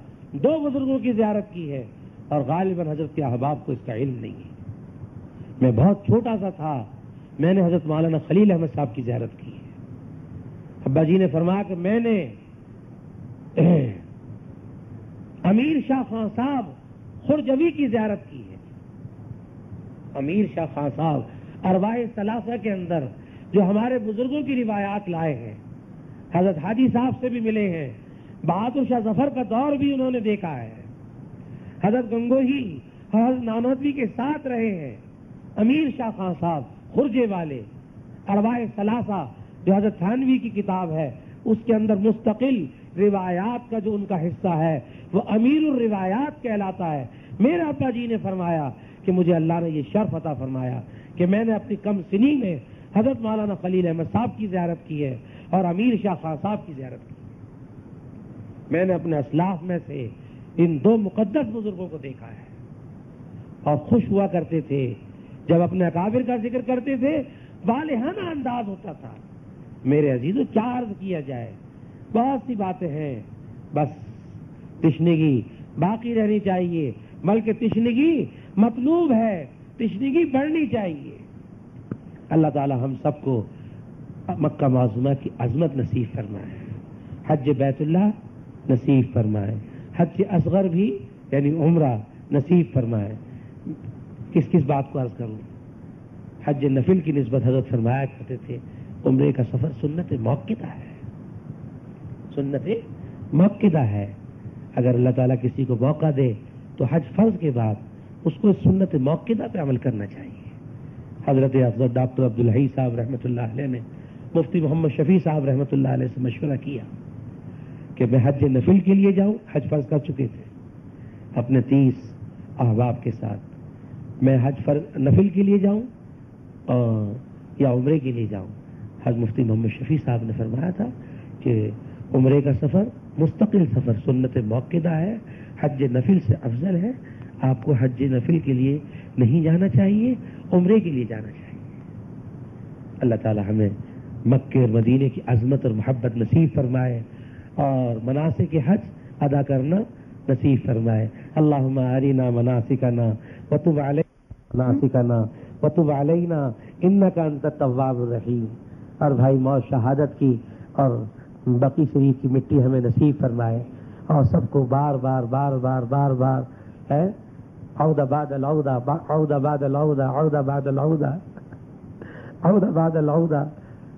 2 بزرگوں کی زیارت کی ہے اور غالباً حضرت کے احباب کو اس کا علم نہیں ہے. میں بہت چھوٹا سا تھا, میں نے حضرت مولانا خلیل احمد صاحب کی زیارت کی ہے. ابا جی نے فرمایا کہ میں نے امیر شاہ خان صاحب خرجوی کی زیارت کی ہے. امیر شاہ خان صاحب ارواح ثلاثہ کے اندر جو ہمارے بزرگوں کی روایات لائے ہیں, حضرت حاجی صاحب سے بھی ملے ہیں, بہادر شاہ ظفر کا دور بھی انہوں نے دیکھا ہے, حضرت گنگوہی حضرت نانوتوی کے ساتھ رہے ہیں. امیر شاہ خان صاحب خرجے والے ارواح ثلاثہ جو حضرت تھانوی کی کتاب ہے اس کے اندر مستقل روایات کا جو ان کا حصہ ہے وہ امیر الروایات کہلاتا ہے. میرے ابا جی نے فرمایا کہ مجھے اللہ نے یہ شرف عطا فرمایا کہ میں نے اپنی کم سنی میں حضرت مولانا خلیل احمد صاحب کی زیارت کی ہے اور امیر شاہ خان صاحب کی زیارت کی. میں نے اپنے اسلاف میں سے ان 2 مقدس بزرگوں کو دیکھا ہے اور خوش ہوا کرتے تھے جب اپنے اکابر کا ذکر کرتے تھے. والہانہ انداز ہوتا تھا. میرے عزیزو کیا عرض کیا جائے, بہت سی باتیں ہیں, بس تشنگی باقی رہنی چاہیے, بلکہ تشنگی مطلوب ہے, تشنگی بڑھنی چاہیے. اللہ تعالی ہم سب کو مکہ معظمہ کی عظمت نصیب فرمائے, حج بیت اللہ نصیب فرمائے, حج اصغر بھی یعنی عمرہ نصیب فرمائے. کس کس بات کو عرض کروں, حج نفل کی نسبت حضرت فرمایا کرتے تھے عمرے کا سفر سنت موقتہ ہے, سنت موقتہ ہے. اگر اللہ تعالیٰ کسی کو موقع دے تو حج فرض کے بعد اس کو سنت موقتہ پہ عمل کرنا چاہیے. حضرت افضل ڈاکٹر عبدالحی صاحب رحمۃ اللہ علیہ نے مفتی محمد شفیع صاحب رحمۃ اللہ علیہ سے مشورہ کیا کہ میں حج نفل کے لیے جاؤں. حج فرض کر چکے تھے اپنے 30 احباب کے ساتھ. میں حج نفل کے لیے جاؤں یا عمرے کے لیے جاؤں. حج مفتی محمد شفیع صاحب نے فرمایا تھا کہ عمرے کا سفر مستقل سفر سنت موقدہ ہے, حج نفل سے افضل ہے. آپ کو حج نفل کے لیے نہیں جانا چاہیے, عمرے کے لیے جانا چاہیے. اللہ تعالی ہمیں مکے اور مدینے کی عظمت اور محبت نصیب فرمائے اور مناسک حج ادا کرنا نصیب فرمائے. اللہم ارینا مناسکنا وتب علینا انک انت التواب الرحیم. اور بھائی موت شہادت کی اور بقی شریف کی مٹی ہمیں نصیب فرمائے اور سب کو بار بار بار بار بار بار ہے عودہ بعد العودہ عودہ بعد العودہ عودہ بعد العودہ عودہ بعد العودہ,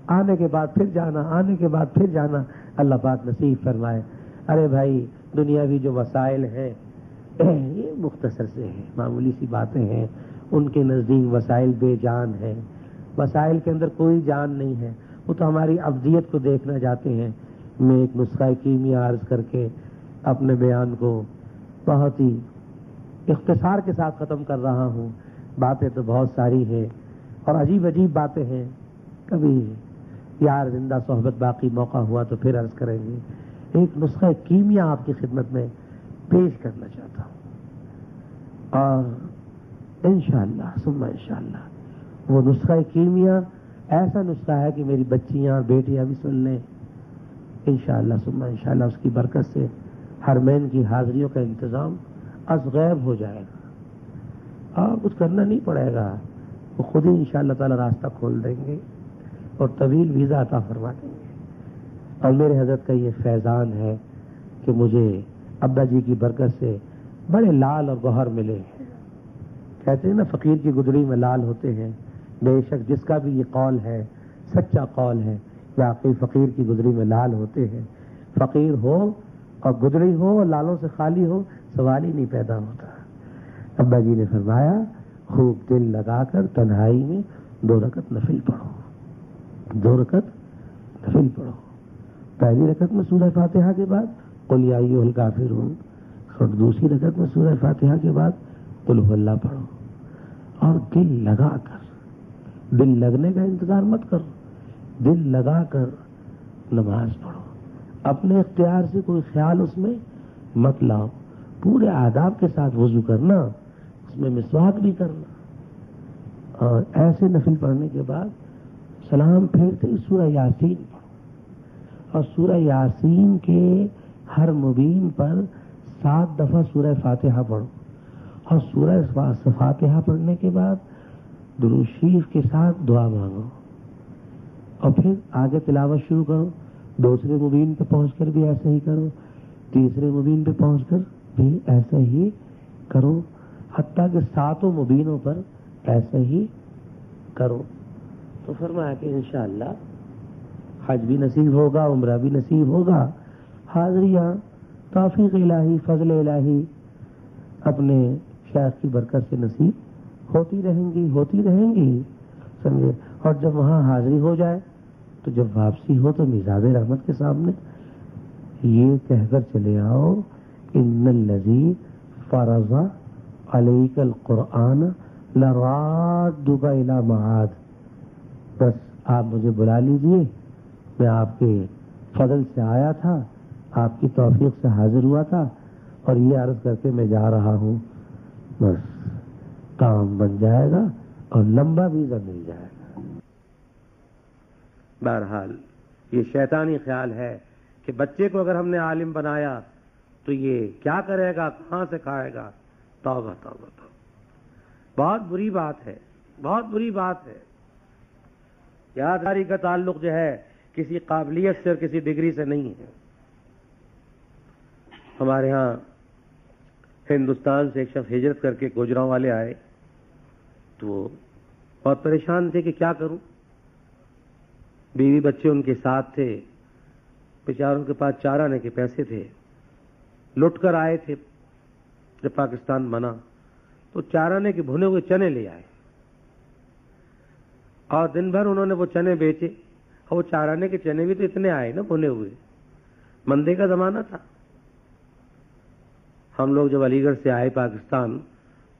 آنے کے بعد پھر جانا, آنے کے بعد پھر جانا, اللہ پاک نصیب فرمائے. ارے بھائی دنیاوی جو وسائل ہیں یہ مختصر سے ہیں, معمولی سی باتیں ہیں. ان کے نزدیک وسائل بے جان ہیں, وسائل کے اندر کوئی جان نہیں ہے. وہ تو ہماری ابدیت کو دیکھنا چاہتے ہیں. میں ایک نسخہ کیمیا عرض کر کے اپنے بیان کو بہت ہی اختصار کے ساتھ ختم کر رہا ہوں. باتیں تو بہت ساری ہیں اور عجیب عجیب باتیں ہیں. کبھی یار زندہ صحبت باقی موقع ہوا تو پھر عرض کریں گے. ایک نسخہ کیمیا آپ کی خدمت میں پیش کرنا چاہتا ہوں اور انشاءاللہ ثم انشاءاللہ وہ نسخہ کیمیا ایسا نسخہ ہے کہ میری بچیاں اور بیٹیاں بھی سن لیں. انشاءاللہ ثم انشاءاللہ اس کی برکت سے حرمین کی حاضریوں کا انتظام از غیب ہو جائے گا اور کچھ کرنا نہیں پڑے گا. وہ خود ہی انشاءاللہ تعالی راستہ کھول دیں گے اور طویل ویزا عطا فرما دیں گے. اور میرے حضرت کا یہ فیضان ہے کہ مجھے ابا جی کی برکت سے بڑے لال اور گوہر ملے ہیں. کہتے ہیں نا فقیر کی گدڑی میں لال ہوتے ہیں. بے شک جس کا بھی یہ قول ہے سچا قول ہے. واقعی فقیر کی گدڑی میں لال ہوتے ہیں. فقیر ہو اور گدڑی ہو اور لالوں سے خالی ہو سوال ہی نہیں پیدا ہوتا. ابا جی نے فرمایا خوب دل لگا کر تنہائی میں 2 رکعت نفل پڑھو. 2 رکعت نفل پڑھو. پہلی رکعت میں سورہ فاتحہ کے بعد قل یا ایھا الکافرون اور دوسری رکعت میں سورہ فاتحہ کے بعد قل ھو اللہ پڑھو. اور دل لگا کر, دل لگنے کا انتظار مت کرو, دل لگا کر نماز پڑھو. اپنے اختیار سے کوئی خیال اس میں مت لاؤ. پورے آداب کے ساتھ وضو کرنا, اس میں مسواک بھی کرنا. اور ایسے نفل پڑھنے کے بعد سلام پھیرتے ہی سورہ یاسین پڑھو. اور سورہ یاسین کے ہر مبین پر 7 دفعہ سورہ فاتحہ پڑھو. اور سورہ فاتحہ پڑھنے کے بعد درود شریف کے ساتھ دعا مانگو اور پھر آگے تلاوت شروع کرو. دوسرے مبین پہ پہنچ کر بھی ایسا ہی کرو, تیسرے مبین پہ پہنچ کر بھی ایسا ہی کرو, حتیٰ کہ 7 مبینوں پر ایسا ہی کرو. تو فرمایا کہ انشاءاللہ حج بھی نصیب ہوگا, عمرہ بھی نصیب ہوگا. حاضریاں توفیق الہی فضل الہی اپنے شیخ کی برکت سے نصیب ہوتی رہیں گی سمجھے. اور جب وہاں حاضری ہو جائے تو جب واپسی ہو تو میزاب رحمت کے سامنے یہ کہہ کر چلے آؤ ان الذی فرض علیک القرآن لرادک الی معاد. بس آپ مجھے بلا لیجئے, میں آپ کے فضل سے آیا تھا, آپ کی توفیق سے حاضر ہوا تھا اور یہ عرض کر کے میں جا رہا ہوں. بس کام بن جائے گا اور لمبا ویزا مل جائے گا. بہرحال یہ شیطانی خیال ہے کہ بچے کو اگر ہم نے عالم بنایا تو یہ کیا کرے گا, کہاں سے کھائے گا. توبہ توبہ توبہ, بہت بری بات ہے, بہت بری بات ہے. یادگاری کا تعلق جو ہے کسی قابلیت سے اور کسی ڈگری سے نہیں ہے. ہمارے ہاں ہندوستان سے ایک شخص ہجرت کر کے گوجراں والے آئے تو وہ بہت پریشان تھے کہ کیا کروں. بیوی بچے ان کے ساتھ تھے, بیچاروں کے پاس 4 آنے کے پیسے تھے, لٹ کر آئے تھے. جب پاکستان بنا تو 4 آنے کے بھنے ہوئے چنے لے آئے اور دن بھر انہوں نے وہ چنے بیچے اور وہ 4 آنے کے چنے بھی تو اتنے آئے نا بھنے ہوئے، مندے کا زمانہ تھا۔ ہم لوگ جب علی گڑھ سے آئے پاکستان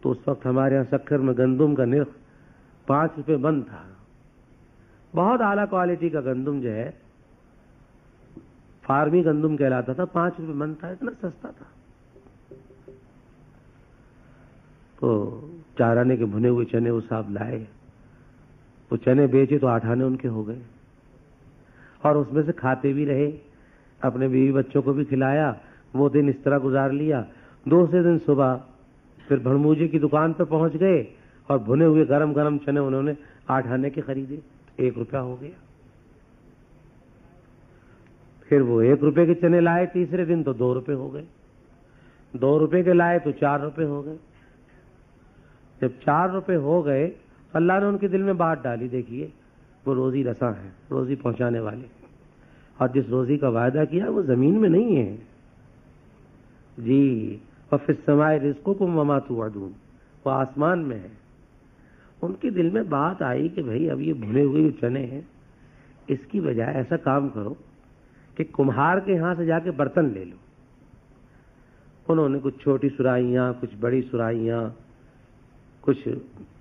تو اس وقت ہمارے یہاں سکھر میں گندم کا نرخ 5 روپے من تھا۔ بہت اعلیٰ کوالٹی کا گندم جو ہے فارمی گندم کہلاتا تھا، 5 روپے من تھا، اتنا سستا تھا۔ تو 4 آنے کے بھنے ہوئے چنے وہ صاحب لائے، وہ چنے بیچے تو 8 آنے ان کے ہو گئے، اور اس میں سے کھاتے بھی رہے، اپنے بیوی بچوں کو بھی کھلایا۔ وہ دن اس طرح گزار لیا۔ دوسرے دن صبح پھر بھڑموجے کی دکان پہ پہنچ گئے اور بھنے ہوئے گرم گرم چنے انہوں نے 8 آنے کے خریدے، 1 روپیہ ہو گیا۔ پھر وہ 1 روپے کے چنے لائے تیسرے دن تو 2 روپے ہو گئے، 2 روپے کے لائے تو 4 روپے ہو گئے۔ جب 4 روپے ہو گئے اللہ نے ان کے دل میں بات ڈالی، دیکھیے وہ روزی رساں ہیں، روزی پہنچانے والے، اور جس روزی کا وعدہ کیا وہ زمین میں نہیں ہے جی، وَفِي السَّمَاءِ رِزْقُكُمْ وَمَا تُوعَدُونَ، وہ آسمان میں ہے۔ ان کے دل میں بات آئی کہ بھئی اب یہ بھنے ہوئے جو چنے ہیں اس کی بجائے ایسا کام کرو کہ کمہار کے ہاں سے جا کے برتن لے لو۔ انہوں نے کچھ چھوٹی سرائیاں، کچھ بڑی سرائیاں، کچھ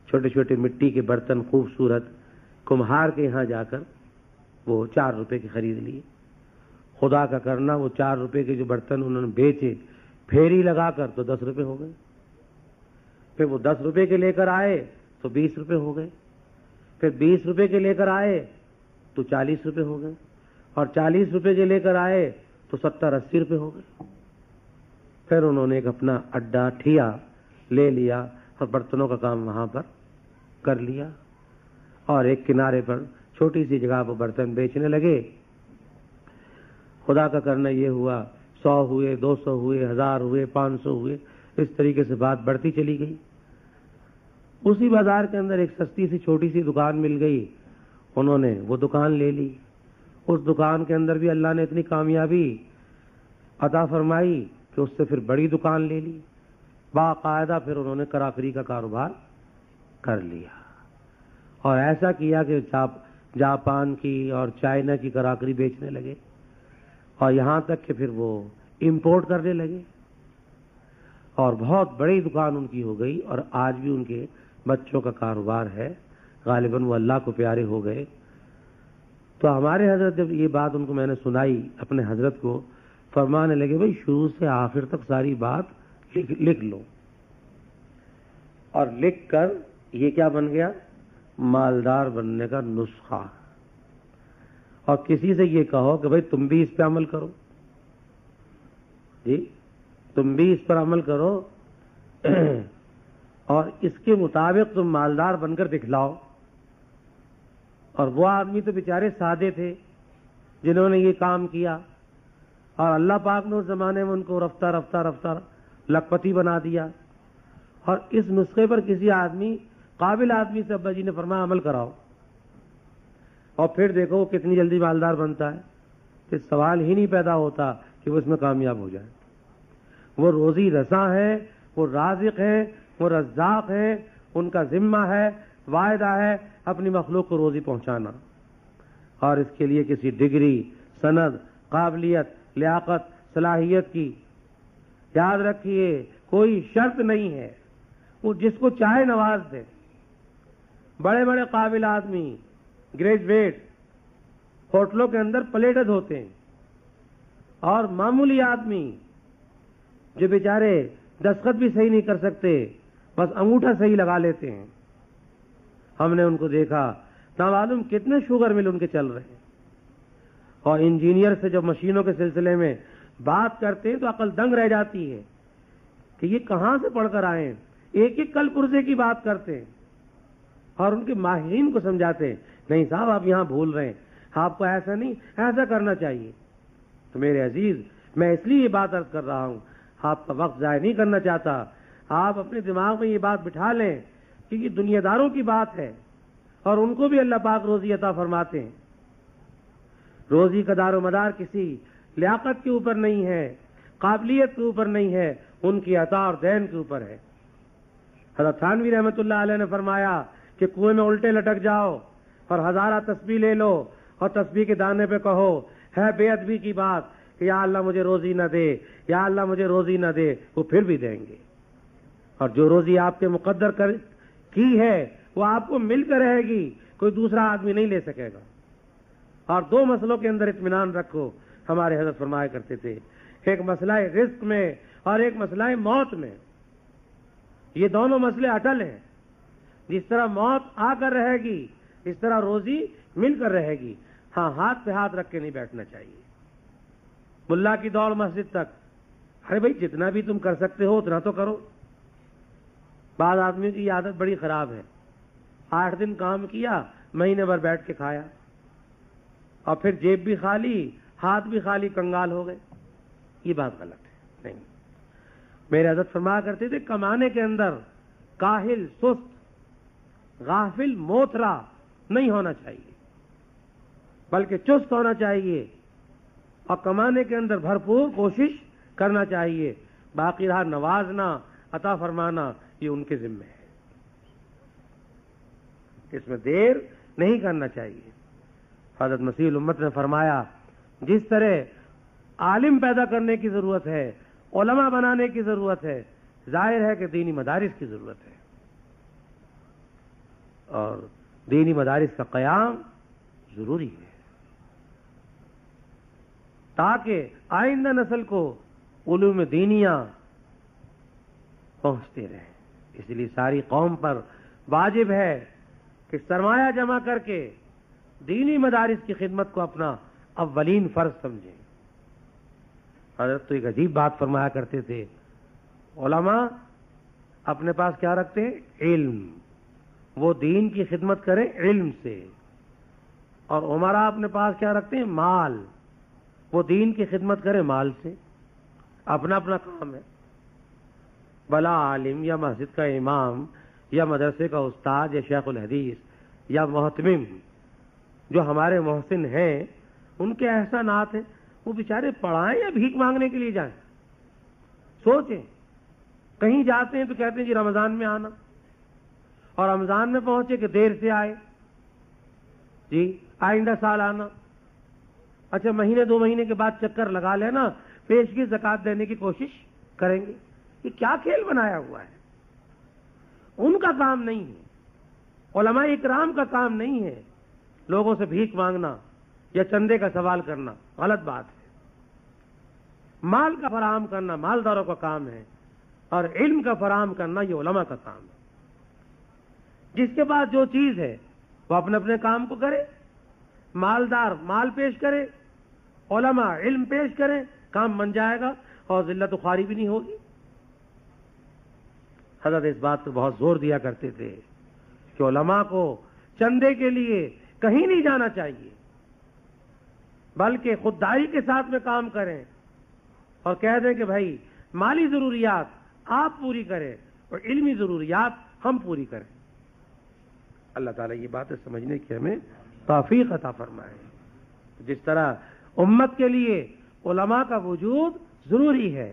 چھوٹے چھوٹے مٹی کے برتن خوبصورت کمہار کے یہاں جا کر وہ 4 روپے کے خرید لیے۔ خدا کا کرنا وہ 4 روپے کے جو برتن انہوں نے بیچے پھیری لگا کر تو 10 روپے ہو گئے۔ پھر وہ 10 روپے کے لے کر آئے تو 20 روپے ہو گئے، پھر 20 روپے کے لے کر آئے تو 40 روپے ہو گئے، اور 40 روپے کے لے کر آئے تو 70-80 روپے ہو گئے۔ پھر انہوں نے ایک اپنا اڈا ٹھیا لے لیا اور برتنوں کا کام وہاں پر کر لیا، اور ایک کنارے پر چھوٹی سی جگہ پر برتن بیچنے لگے۔ خدا کا کرنا یہ ہوا 100 ہوئے، 200 ہوئے، 1000 ہوئے، 500 ہوئے، اس طریقے سے بات بڑھتی چلی گئی۔ اسی بازار کے اندر ایک سستی سی چھوٹی سی دکان مل گئی، انہوں نے وہ دکان لے لی۔ اس دکان کے اندر بھی اللہ نے اتنی کامیابی عطا فرمائی کہ اس سے پھر بڑی دکان لے لی، باقاعدہ پھر انہوں نے کراکری کا کاروبار کر لیا، اور ایسا کیا کہ جاپان کی اور چائنا کی کراکری بیچنے لگے، اور یہاں تک کہ پھر وہ امپورٹ کرنے لگے، اور بہت بڑی دکان ان کی ہو گئی، اور آج بھی ان کے بچوں کا کاروبار ہے، غالباً وہ اللہ کو پیارے ہو گئے۔ تو ہمارے حضرت جب یہ بات ان کو میں نے سنائی اپنے حضرت کو، فرمانے لگے بھئی شروع سے آخر تک ساری بات لکھ لو، اور لکھ کر یہ کیا بن گیا؟ مالدار بننے کا نسخہ۔ اور کسی سے یہ کہو کہ بھئی تم بھی اس پہ عمل کرو، جی تم بھی اس پر عمل کرو، اور اس کے مطابق تم مالدار بن کر دکھلاؤ۔ اور وہ آدمی تو بیچارے سادے تھے جنہوں نے یہ کام کیا، اور اللہ پاک نے اس زمانے میں ان کو رفتہ رفتہ رفتہ لکھپتی بنا دیا، اور اس نسخے پر کسی آدمی قابل آدمی سے ابا جی نے فرمایا عمل کراؤ، اور پھر دیکھو وہ کتنی جلدی مالدار بنتا ہے۔ پھر سوال ہی نہیں پیدا ہوتا کہ وہ اس میں کامیاب ہو جائے۔ وہ روزی رساں ہے، وہ رازق ہے، وہ رزاق ہے، ان کا ذمہ ہے، وعدہ ہے اپنی مخلوق کو روزی پہنچانا، اور اس کے لیے کسی ڈگری، سند، قابلیت، لیاقت، صلاحیت کی یاد رکھیے کوئی شرط نہیں ہے، وہ جس کو چاہے نواز دے۔ بڑے بڑے قابل آدمی گریجویٹ ہوٹلوں کے اندر پلیٹد ہوتے ہیں، اور معمولی آدمی جو بیچارے دستخط بھی صحیح نہیں کر سکتے، بس انگوٹھا صحیح لگا لیتے ہیں۔ ہم نے ان کو دیکھا، نہ معلوم کتنے شوگر مل ان کے چل رہے ہیں، اور انجینئر سے جب مشینوں کے سلسلے میں بات کرتے ہیں تو عقل دنگ رہ جاتی ہے کہ یہ کہاں سے پڑھ کر آئے ہیں۔ ایک ایک کل پرزے کی بات کرتے ہیں، اور ان کے ماہرین کو سمجھاتے ہیں نہیں صاحب آپ یہاں بھول رہے ہیں، آپ کو ایسا نہیں ایسا کرنا چاہیے۔ تو میرے عزیز میں اس لیے یہ بات عرض کر رہا ہوں، آپ کا وقت ضائع نہیں کرنا چاہتا، آپ اپنے دماغ میں یہ بات بٹھا لیں کہ یہ دنیا داروں کی بات ہے، اور ان کو بھی اللہ پاک روزی عطا فرماتے ہیں۔ روزی کا دار و مدار کسی لیاقت کے اوپر نہیں ہے، قابلیت کے اوپر نہیں ہے، ان کی عطا اور دین کے اوپر ہے۔ حضرت تھانوی رحمۃ اللہ علیہ نے فرمایا کہ کنویں میں الٹے لٹک جاؤ اور 1000 تسبیح لے لو اور تسبیح کے دانے پہ کہو ہے بے ادبی کی بات کہ یا اللہ مجھے روزی نہ دے، یا اللہ مجھے روزی نہ دے، وہ پھر بھی دیں گے. اور جو روزی آپ کے مقدر کی ہے وہ آپ کو مل کر رہے گی، کوئی دوسرا آدمی نہیں لے سکے گا. اور دو مسئلوں کے اندر اطمینان رکھو. ہمارے حضرت فرمایا کرتے تھے ایک مسئلہ رزق میں اور ایک مسئلہ موت میں. یہ دونوں مسئلے اٹل ہیں. جس طرح موت آ کر رہے گی اس طرح روزی مل کر رہے گی. ہاں، ہاتھ پہ ہاتھ رکھ کے نہیں بیٹھنا چاہیے. ملا کی دوڑ مسجد تک، ارے بھائی جتنا بھی تم کر سکتے ہو اتنا تو کرو. بعض آدمی کی عادت بڑی خراب ہے، 8 دن کام کیا، مہینے بھر بیٹھ کے کھایا، اور پھر جیب بھی خالی ہاتھ بھی خالی، کنگال ہو گئے. یہ بات غلط ہے. نہیں، میرے حضرت فرمایا کرتے تھے کمانے کے اندر کاہل، سست، غافل، موترا نہیں ہونا چاہیے، بلکہ چست ہونا چاہیے اور کمانے کے اندر بھرپور کوشش کرنا چاہیے. باقی رہا نوازنا، عطا فرمانا، یہ ان کے ذمہ ہے، اس میں دیر نہیں کرنا چاہیے. حضرت مسیح الامت نے فرمایا جس طرح عالم پیدا کرنے کی ضرورت ہے، علماء بنانے کی ضرورت ہے، ظاہر ہے کہ دینی مدارس کی ضرورت ہے. اور دینی مدارس کا قیام ضروری ہے تاکہ آئندہ نسل کو علوم دینیاں پہنچتے رہیں. اس لیے ساری قوم پر واجب ہے کہ سرمایہ جمع کر کے دینی مدارس کی خدمت کو اپنا اولین فرض سمجھیں. حضرت تو ایک عجیب بات فرمایا کرتے تھے، علماء اپنے پاس کیا رکھتے ہیں؟ علم. وہ دین کی خدمت کریں علم سے. اور عمرا اپنے پاس کیا رکھتے ہیں؟ مال. وہ دین کی خدمت کریں مال سے. اپنا اپنا کام ہے. بلا عالم یا مسجد کا امام یا مدرسے کا استاد یا شیخ الحدیث یا محتمم جو ہمارے محسن ہیں، ان کے احسانات ہیں، وہ بیچارے پڑھائیں یا بھیک مانگنے کے لیے جائیں؟ سوچیں. کہیں جاتے ہیں تو کہتے ہیں جی رمضان میں آنا، اور رمضان میں پہنچے کہ دیر سے آئے، جی آئندہ سال آنا. اچھا مہینے 2 مہینے کے بعد چکر لگا لینا، پیشگی زکات دینے کی کوشش کریں گے. یہ کیا کھیل بنایا ہوا ہے؟ ان کا کام نہیں ہے، علماء اکرام کا کام نہیں ہے لوگوں سے بھیک مانگنا یا چندے کا سوال کرنا. غلط بات ہے. مال کا فراہم کرنا مالداروں کا کام ہے، اور علم کا فراہم کرنا یہ علماء کا کام ہے. جس کے پاس جو چیز ہے وہ اپنے اپنے کام کو کرے. مالدار مال پیش کرے، علماء علم پیش کریں، کام بن جائے گا اور ذلت و خواری بھی نہیں ہوگی. حضرت اس بات پہ بہت زور دیا کرتے تھے کہ علماء کو چندے کے لیے کہیں نہیں جانا چاہیے، بلکہ خودداری کے ساتھ میں کام کریں اور کہہ دیں کہ بھائی مالی ضروریات آپ پوری کریں اور علمی ضروریات ہم پوری کریں. اللہ تعالیٰ یہ باتیں سمجھنے کی ہمیں توفیق عطا فرمائے. جس طرح امت کے لیے علماء کا وجود ضروری ہے،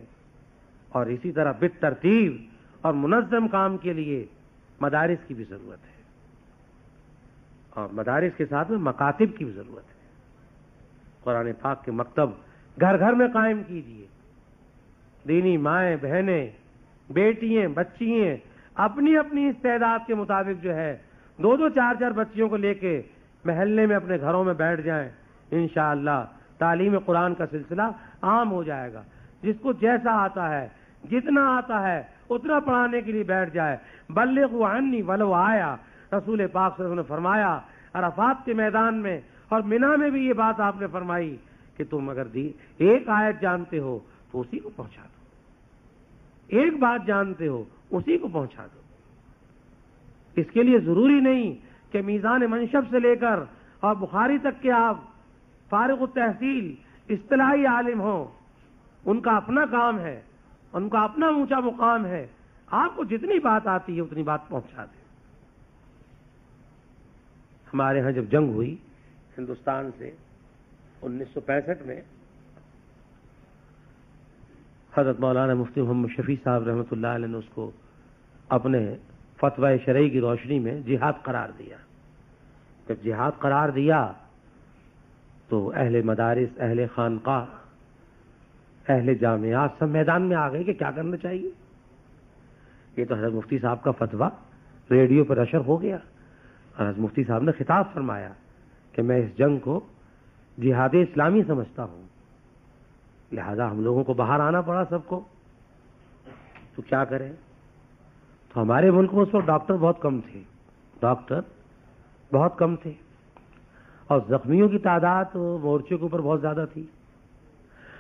اور اسی طرح بالترتیب اور منظم کام کے لیے مدارس کی بھی ضرورت ہے، اور مدارس کے ساتھ میں مکاتب کی بھی ضرورت ہے. قرآن پاک کے مکتب گھر گھر میں قائم کیجیے. دینی مائیں بہنیں بیٹیاں بچیاں اپنی اپنی استعداد کے مطابق جو ہے 2-2 4-4 بچیوں کو لے کے محلے میں اپنے گھروں میں بیٹھ جائیں. انشاءاللہ تعلیم قرآن کا سلسلہ عام ہو جائے گا. جس کو جیسا آتا ہے جتنا آتا ہے اتنا پڑھانے کے لیے بیٹھ جائے. بلغوا عنی ولو آیا، رسول پاک صلی اللہ علیہ وسلم نے فرمایا عرفات کے میدان میں اور منا میں بھی یہ بات آپ نے فرمائی کہ تم اگر ایک آیت جانتے ہو تو اسی کو پہنچا دو، ایک بات جانتے ہو اسی کو پہنچا دو. اس کے لیے ضروری نہیں کہ میزان منشب سے لے کر اور بخاری تک کے آپ فارغ التحصیل اصطلاحی عالم ہوں. ان کا اپنا کام ہے، ان کا اپنا اونچا مقام ہے. آپ کو جتنی بات آتی ہے اتنی بات پہنچا دیں. ہمارے ہاں جب جنگ ہوئی ہندوستان سے 1965 میں، حضرت مولانا مفتی محمد شفیع صاحب رحمۃ اللہ علیہ نے اس کو اپنے فتوی شرعی کی روشنی میں جہاد قرار دیا. جب جہاد قرار دیا تو اہل مدارس، اہل خانقاہ، اہل جامعات سب میدان میں آ گئے کہ کیا کرنا چاہیے. یہ تو حضرت مفتی صاحب کا فتویٰ ریڈیو پر نشر ہو گیا. حضرت مفتی صاحب نے خطاب فرمایا کہ میں اس جنگ کو جہاد اسلامی سمجھتا ہوں، لہذا ہم لوگوں کو باہر آنا پڑا سب کو. تو کیا کریں؟ تو ہمارے ملک میں اس وقت ڈاکٹر بہت کم تھے، ڈاکٹر بہت کم تھے، اور زخمیوں کی تعداد مورچے کے اوپر بہت زیادہ تھی.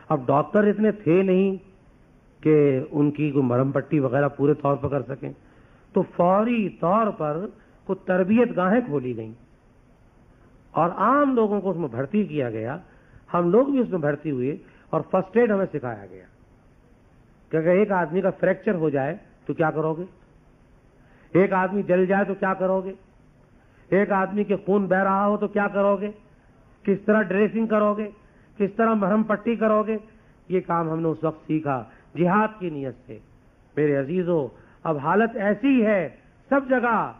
اب ڈاکٹر اتنے تھے نہیں کہ ان کی کوئی مرہم پٹی وغیرہ پورے طور پر کر سکیں، تو فوری طور پر کچھ تربیت گاہیں کھولی گئیں اور عام لوگوں کو اس میں بھرتی کیا گیا. ہم لوگ بھی اس میں بھرتی ہوئے اور فرسٹ ایڈ ہمیں سکھایا گیا کہ اگر ایک آدمی کا فریکچر ہو جائے تو کیا کرو گے، ایک آدمی جل جائے تو کیا کرو گے، ایک آدمی کے خون بہ رہا ہو تو کیا کرو گے، کس طرح ڈریسنگ کرو گے، کس طرح مرہم پٹی کرو گے. یہ کام ہم نے اس وقت سیکھا جہاد کی نیت سے. میرے عزیزو، اب حالت ایسی ہے سب جگہ،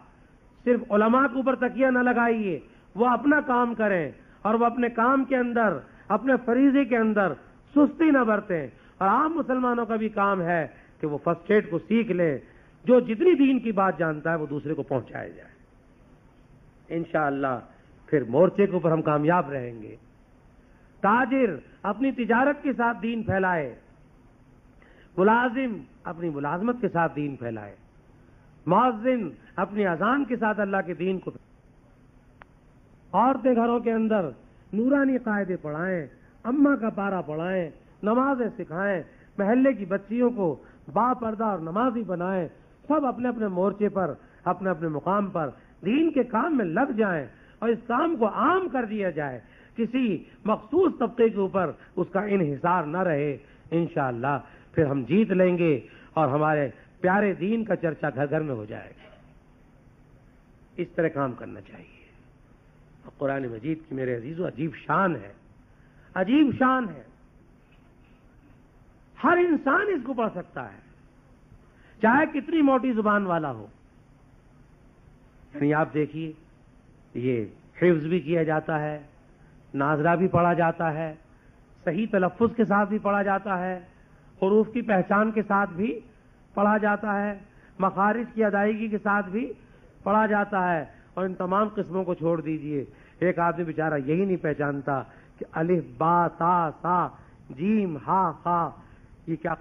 صرف علماء کے اوپر تکیہ نہ لگائیے، وہ اپنا کام کریں اور وہ اپنے کام کے اندر، اپنے فریضے کے اندر سستی نہ برتیں. اور عام مسلمانوں کا بھی کام ہے کہ وہ فرسٹ ایڈ کو سیکھ لیں. جو جتنی دین کی بات جانتا ہے وہ دوسرے کو پہنچایا جائے. انشاءاللہ پھر مورچے کے اوپر ہم کامیاب رہیں گے. تاجر اپنی تجارت کے ساتھ دین پھیلائے، ملازم اپنی ملازمت کے ساتھ دین پھیلائے، مؤذن اپنی اذان کے ساتھ اللہ کے دین کو پھیلائے. عورتیں گھروں کے اندر نورانی قاعدے پڑھائیں، اماں کا پارا پڑھائیں، نمازیں سکھائیں، محلے کی بچیوں کو با پردہ اور نمازی بنائیں. سب اپنے اپنے مورچے پر، اپنے اپنے مقام پر دین کے کام میں لگ جائیں اور اس کام کو عام کر دیا جائے. کسی مخصوص طبقے کے اوپر اس کا انحصار نہ رہے. انشاءاللہ پھر ہم جیت لیں گے اور ہمارے پیارے دین کا چرچا گھر گھر میں ہو جائے گا. اس طرح کام کرنا چاہیے. قرآن مجید کی میرے عزیزو عجیب شان ہے، عجیب شان ہے. ہر انسان اس کو پڑھ سکتا ہے، چاہے کتنی موٹی زبان والا ہو. یعنی آپ دیکھیے، یہ حفظ بھی کیا جاتا ہے، ناظرہ بھی پڑھا جاتا ہے، صحیح تلفظ کے ساتھ بھی پڑھا جاتا ہے، حروف کی پہچان کے ساتھ بھی پڑھا جاتا ہے، مخارج کی ادائیگی کے ساتھ بھی پڑھا جاتا ہے. اور ان تمام قسموں کو چھوڑ دیجئے، ایک آدمی بیچارہ یہی نہیں پہچانتا کہ الف با تا سا جیم ہا خا یہ کیا